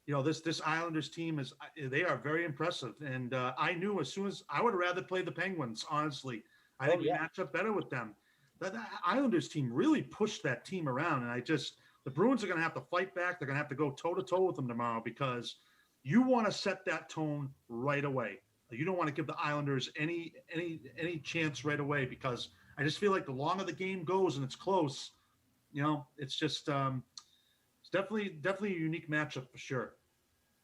Speaker 5: this Islanders team they are very impressive. And I knew as soon as I would rather play the Penguins, honestly. I think we match up better with them. The Islanders team really pushed that team around. And the Bruins are going to have to fight back. They're going to have to go toe to toe with them tomorrow, because you want to set that tone right away. You don't want to give the Islanders any chance right away, because I just feel like the longer the game goes and it's close, it's just it's definitely a unique matchup for sure.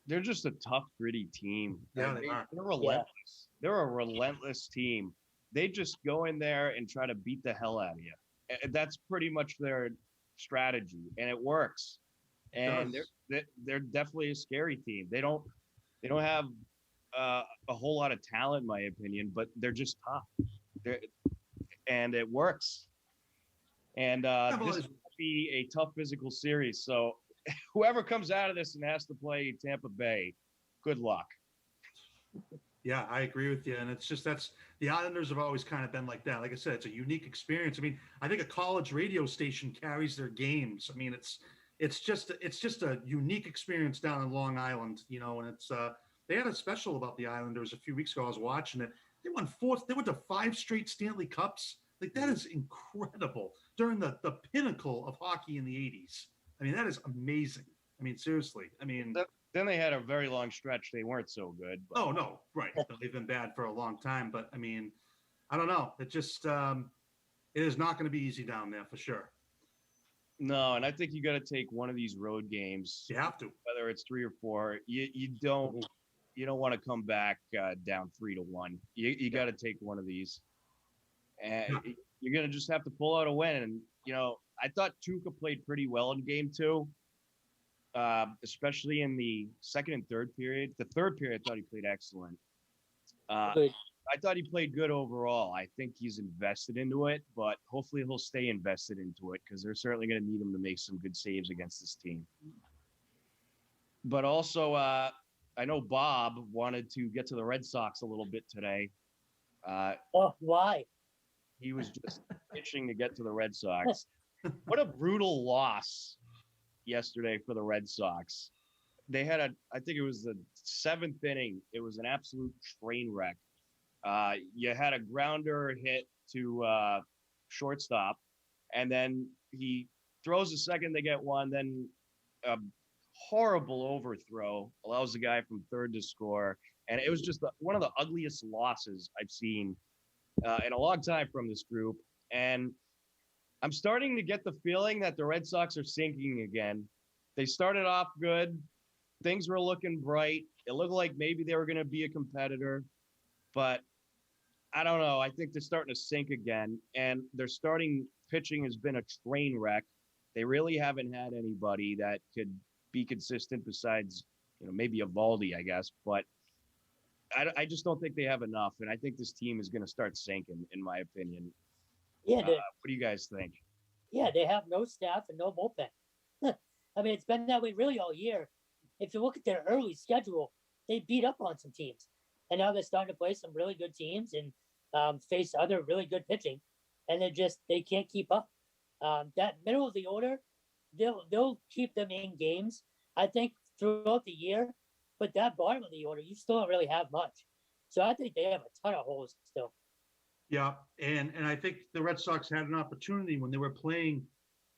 Speaker 1: They're just a tough, gritty team.
Speaker 5: Yeah, they are.
Speaker 1: They're relentless. Yeah. They're a relentless team. They just go in there and try to beat the hell out of you. And that's pretty much their strategy, and it works. And they're definitely a scary team. They don't have a whole lot of talent, in my opinion, but they're just tough. and it works. And this will be a tough physical series. So whoever comes out of this and has to play Tampa Bay, good luck.
Speaker 5: Yeah, I agree with you. And it's just the Islanders have always kind of been like that. Like I said, it's a unique experience. I mean, I think a college radio station carries their games. I mean, it's just a unique experience down in Long Island, and it's they had a special about the Islanders a few weeks ago. I was watching it. They went to 5 straight Stanley Cups. Like, that is incredible during the pinnacle of hockey in the 80s. I mean, that is amazing. I mean, seriously. I mean,
Speaker 1: then they had a very long stretch. They weren't so good.
Speaker 5: But. Oh, no. Right. They've been bad for a long time. But, I mean, I don't know. It just it is not going to be easy down there for sure.
Speaker 1: No, and I think you got to take one of these road games.
Speaker 5: You have to.
Speaker 1: Whether it's 3 or 4. You don't want to come back down 3-1. You got to take one of these. And you're going to just have to pull out a win. And, I thought Tuukka played pretty well in game 2, especially in the second and third period. The third period, I thought he played excellent. I thought he played good overall. I think he's invested into it, but hopefully he'll stay invested into it because they're certainly going to need him to make some good saves against this team. But also, I know Bob wanted to get to the Red Sox a little bit today.
Speaker 3: Why?
Speaker 1: He was just itching to get to the Red Sox. What a brutal loss yesterday for the Red Sox. They had I think it was the 7th inning. It was an absolute train wreck. You had a grounder hit to shortstop, and then he throws a second, they get one, then a horrible overthrow allows the guy from third to score. And it was just one of the ugliest losses I've seen in a long time from this group. And I'm starting to get the feeling that the Red Sox are sinking again. They started off good. Things were looking bright. It looked like maybe they were going to be a competitor, but I don't know. I think they're starting to sink again, and their starting pitching has been a train wreck. They really haven't had anybody that could be consistent besides, maybe Eovaldi, I guess, but I just don't think they have enough, and I think this team is going to start sinking, in my opinion.
Speaker 3: Yeah.
Speaker 1: What do you guys think?
Speaker 3: Yeah, they have no staff and no bullpen. I mean, it's been that way really all year. If you look at their early schedule, they beat up on some teams. And now they're starting to play some really good teams and face other really good pitching. And they can't keep up. That middle of the order, they'll keep them in games, I think, throughout the year. But that bottom of the order, you still don't really have much. So I think they have a ton of holes still.
Speaker 5: Yeah, and I think the Red Sox had an opportunity when they were playing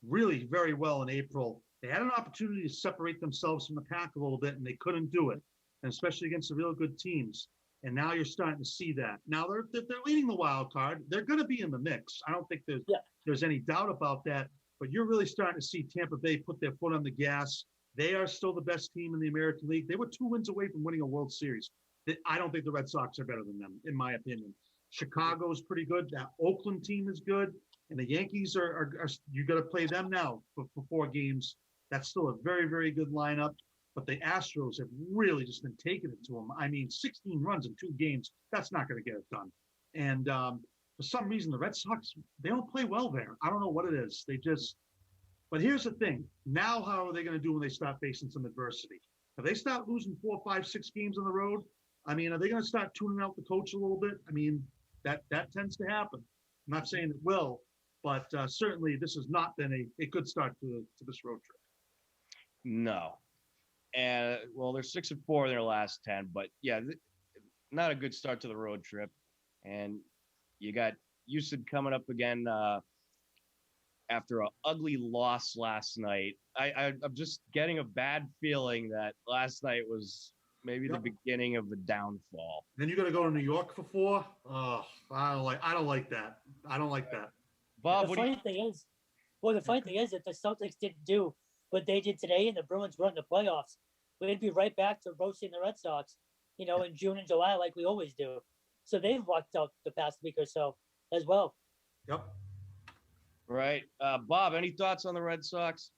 Speaker 5: really very well in April. They had an opportunity to separate themselves from the pack a little bit, and they couldn't do it, and especially against the real good teams. And now you're starting to see that. Now they're leading the wild card. They're going to be in the mix. I don't think there's any doubt about that. But you're really starting to see Tampa Bay put their foot on the gas. They are still the best team in the American League. They were 2 wins away from winning a World Series. I don't think the Red Sox are better than them, in my opinion. Chicago is pretty good. That Oakland team is good. And the Yankees are you got to play them now for 4 games. That's still a very, very good lineup. But the Astros have really just been taking it to them. I mean, 16 runs in 2 games, that's not going to get it done. And for some reason, the Red Sox, they don't play well there. I don't know what it is. But here's the thing. Now, how are they going to do when they start facing some adversity? If they start losing 4, 5, 6 games on the road, I mean, are they going to start tuning out the coach a little bit? I mean, that tends to happen. I'm not saying it will, but certainly this has not been a good start to this road trip.
Speaker 1: No. And well, they're 6-4 in their last 10, but yeah, not a good start to the road trip. And you got Houston coming up again after an ugly loss last night. I'm just getting a bad feeling that last night was maybe the beginning of the downfall.
Speaker 5: Then you got to go to New York for 4. Oh, I don't like that. I don't like that.
Speaker 1: Bob,
Speaker 3: the funny thing is that the Celtics didn't do what they did today, and the Bruins were in the playoffs, we'd be right back to roasting the Red Sox, in June and July like we always do. So they've lucked out the past week or so as well.
Speaker 5: Yep.
Speaker 1: Right. Bob, any thoughts on the Red Sox?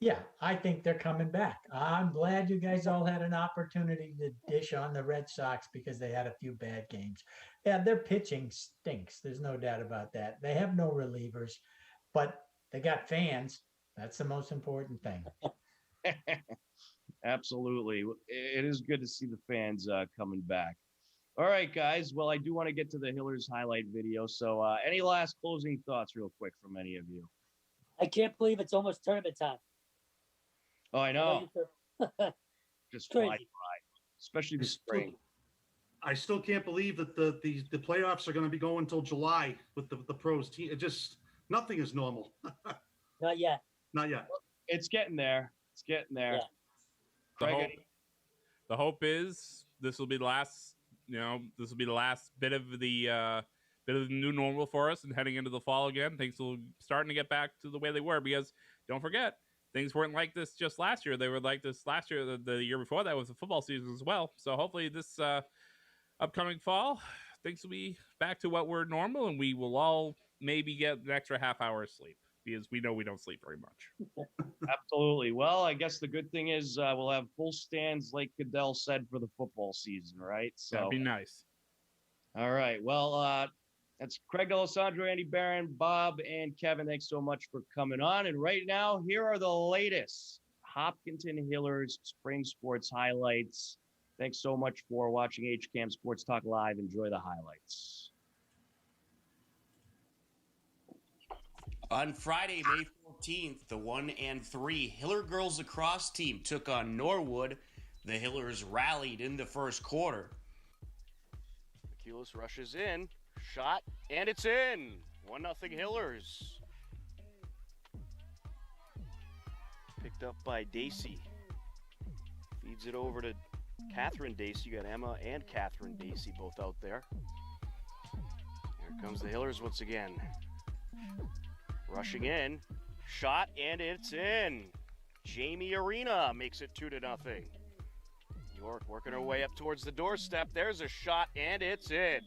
Speaker 2: Yeah, I think they're coming back. I'm glad you guys all had an opportunity to dish on the Red Sox because they had a few bad games. Yeah, their pitching stinks. There's no doubt about that. They have no relievers, but they got fans. That's the most important thing.
Speaker 1: Absolutely. It is good to see the fans coming back. All right, guys. Well, I do want to get to the Hillers highlight video. So any last closing thoughts real quick from any of you?
Speaker 3: I can't believe it's almost tournament time.
Speaker 1: Oh, I know. Just fly
Speaker 3: Crazy.
Speaker 1: by, especially the spring.
Speaker 5: I still can't believe that the playoffs are going to be going until July with the pros team. It just, nothing is normal.
Speaker 3: Not yet.
Speaker 5: Not yet.
Speaker 1: It's getting there. It's getting there.
Speaker 3: Yeah.
Speaker 1: Craig,
Speaker 4: The hope is this will be the last. This will be the last bit of the new normal for us, and heading into the fall again, things will starting to get back to the way they were. Because don't forget, things weren't like this just last year. They were like this last year. The year before that was the football season as well. So hopefully this upcoming fall, things will be back to what were normal, and we will all maybe get an extra half hour of sleep, because we know we don't sleep very much.
Speaker 1: Absolutely. Well, I guess the good thing is we'll have full stands, like Goodell said, for the football season, right? So
Speaker 4: That'd be nice.
Speaker 1: All right. Well, that's Craig Alessandro, Andy Barron, Bob, and Kevin. Thanks so much for coming on. And right now, here are the latest Hopkinton Hillers spring sports highlights. Thanks so much for watching HCAM Sports Talk Live. Enjoy the highlights. On Friday, May 14th, the 1-3 Hiller Girls Lacrosse team took on Norwood. The Hillers rallied in the first quarter. McCulis rushes in, shot, and it's in. 1-0 Hillers. Picked up by Dacey. Feeds it over to Catherine Dacey. You got Emma and Catherine Dacey both out there. Here comes the Hillers once again. Rushing in, shot, and it's in. Jamie Arena makes it 2-0. York working her way up towards the doorstep. There's a shot, and it's in.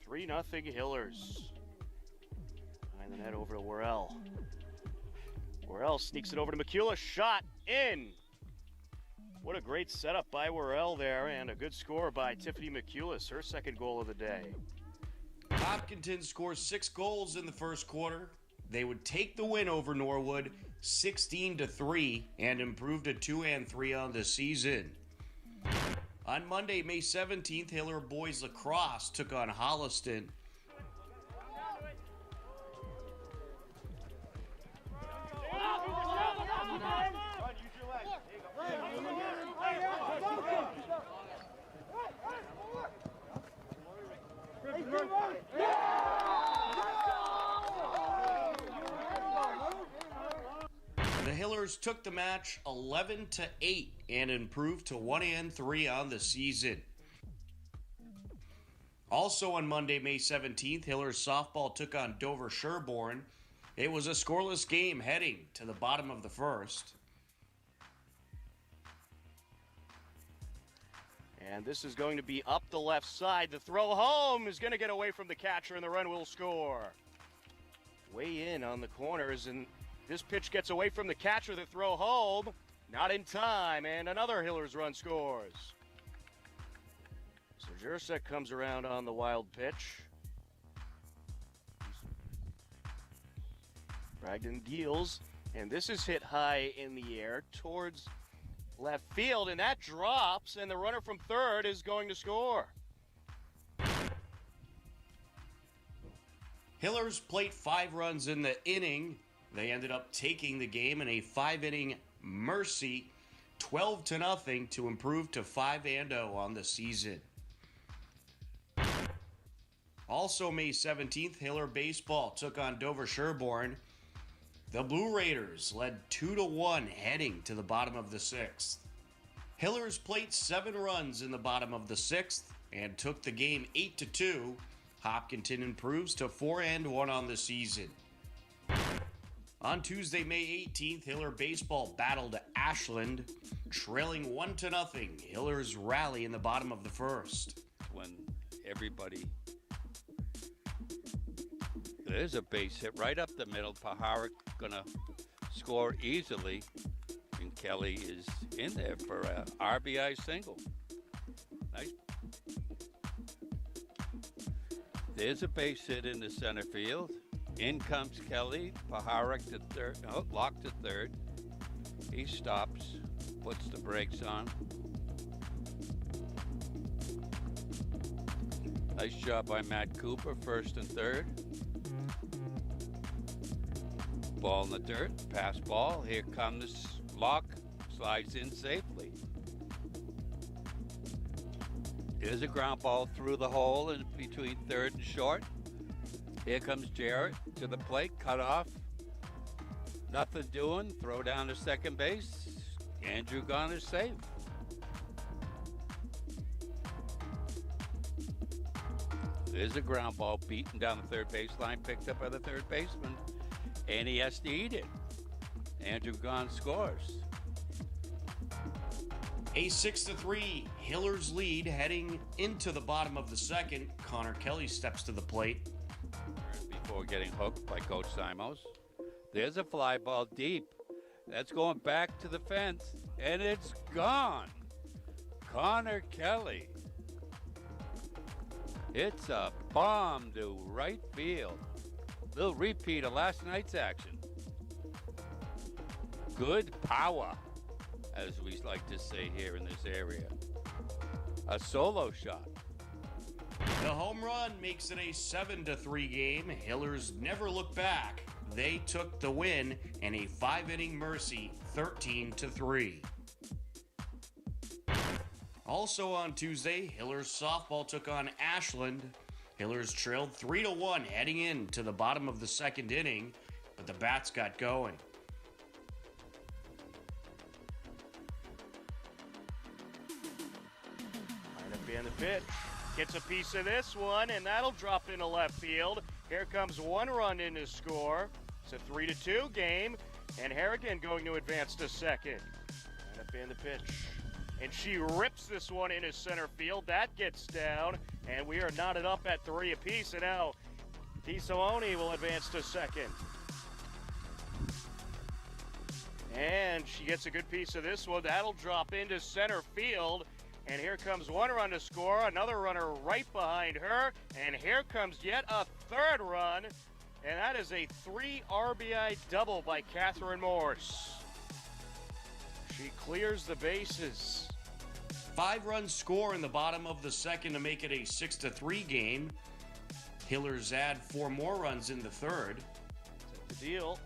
Speaker 1: 3-0 Hillers. Behind the net over to Worrell. Worrell sneaks it over to McCullough. Shot, in. What a great setup by Worrell there, and a good score by Tiffany McCulis, her second goal of the day. Hopkinton scores 6 goals in the first quarter. They would take the win over Norwood 16-3 and improve to 2-3 on the season. On Monday, May 17th, Hiller Boys Lacrosse took on Holliston. The Hillers took the match 11-8 and improved to 1-3 on the season. Also on Monday, May 17th, Hillers softball took on Dover Sherborne. It was a scoreless game heading to the bottom of the first. And this is going to be up the left side. The throw home is going to get away from the catcher, and the run will score. Way in on the corners, and this pitch gets away from the catcher. The throw home, not in time, and another Hillers run scores. So Jursek comes around on the wild pitch. Bragdon deals, and this is hit high in the air towards left field, and that drops, and the runner from third is going to score. Hillers played 5 runs in the inning. They ended up taking the game in a 5-inning mercy, 12-0 to improve to 5-0 on the season. Also May 17th, Hiller Baseball took on Dover Sherborne. The Blue Raiders led 2-1 heading to the bottom of the 6th. Hillers played 7 runs in the bottom of the 6th and took the game 8-2. Hopkinton improves to 4-1 on the season. On Tuesday, May 18th, Hiller Baseball battled Ashland, trailing 1-0. Hillers rally in the bottom of the first.
Speaker 6: When everybody, there's a base hit right up the middle. Paharik gonna score easily, and Kelly is in there for a RBI single. Nice. There's a base hit in the center field. In comes Kelly. Paharik to third. Oh, locked to third. He stops, puts the brakes on. Nice job by Matt Cooper, first and third. Ball in the dirt, pass ball. Here comes Locke, slides in safely. Here's a ground ball through the hole in between third and short. Here comes Jarrett to the plate, cut off. Nothing doing, throw down to second base. Andrew Gunn is safe. There's a ground ball beaten down the third baseline, picked up by the third baseman, and he has to eat it. Andrew Gunn scores.
Speaker 1: A 6-3 Hillers lead heading into the bottom of the second. Connor Kelly steps to the plate.
Speaker 6: Before getting hooked by Coach Simos. There's a fly ball deep. That's going back to the fence, and it's gone. Connor Kelly. It's a bomb to right field. Little repeat of last night's action. Good power, as we like to say here in this area. A solo shot.
Speaker 1: The home run makes it a 7-3 game. Hillers never look back. They took the win in a 5-inning mercy, 13-3. Also on Tuesday, Hillers softball took on Ashland. Hillers trailed 3-1 heading into the bottom of the second inning, but the bats got going.
Speaker 7: Line up in the pitch. Gets a piece of this one, and that'll drop into left field. Here comes one run in to score. It's a 3-2 game, and Harrigan going to advance to second. Line up in the pitch. And she rips this one into center field. That gets down, and we are knotted up at 3 apiece. And now DeSimone will advance to second. And she gets a good piece of this one. That'll drop into center field. And here comes one run to score, another runner right behind her. And here comes yet a third run. And that is a 3 RBI double by Catherine Morse. She clears the bases.
Speaker 1: 5 runs score in the bottom of the second to make it a 6-3 game. Hillers add 4 more runs in the third.
Speaker 7: That's the deal.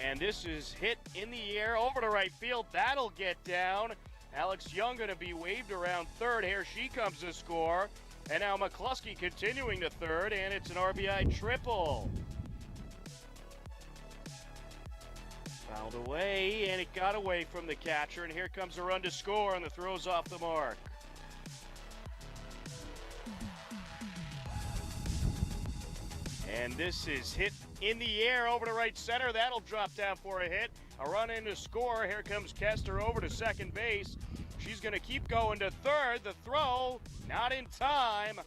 Speaker 7: And this is hit in the air over to right field. That'll get down. Alex Young going to be waved around third. Here she comes to score. And now McCluskey continuing to third, and it's an RBI triple. Fouled away, and it got away from the catcher, and here comes a run to score, and the throw's off the mark. And this is hit in the air over to right center. That'll drop down for a hit. A run in to score. Here comes Kester over to second base. She's going to keep going to third. The throw, not in time.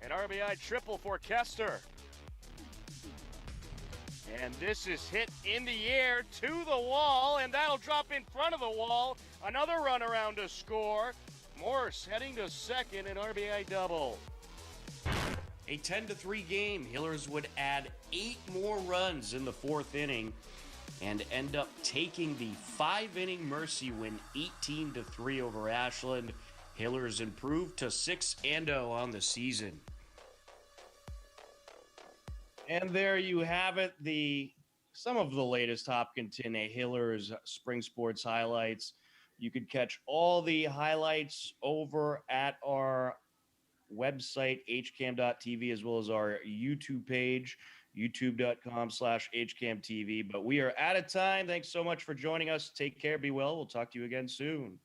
Speaker 7: An RBI triple for Kester. And this is hit in the air to the wall, and that'll drop in front of the wall. Another run around to score. Morse heading to second, an RBI double.
Speaker 1: A 10-3 game. Hillers would add 8 more runs in the fourth inning and end up taking the 5-inning mercy win 18-3 over Ashland. Hillers improved to 6-0 on the season. And there you have it, some of the latest Hopkinton Hillers spring sports highlights. You could catch all the highlights over at our website, hcam.tv, as well as our YouTube page, youtube.com/hcamtv. But we are out of time. Thanks so much for joining us. Take care. Be well. We'll talk to you again soon.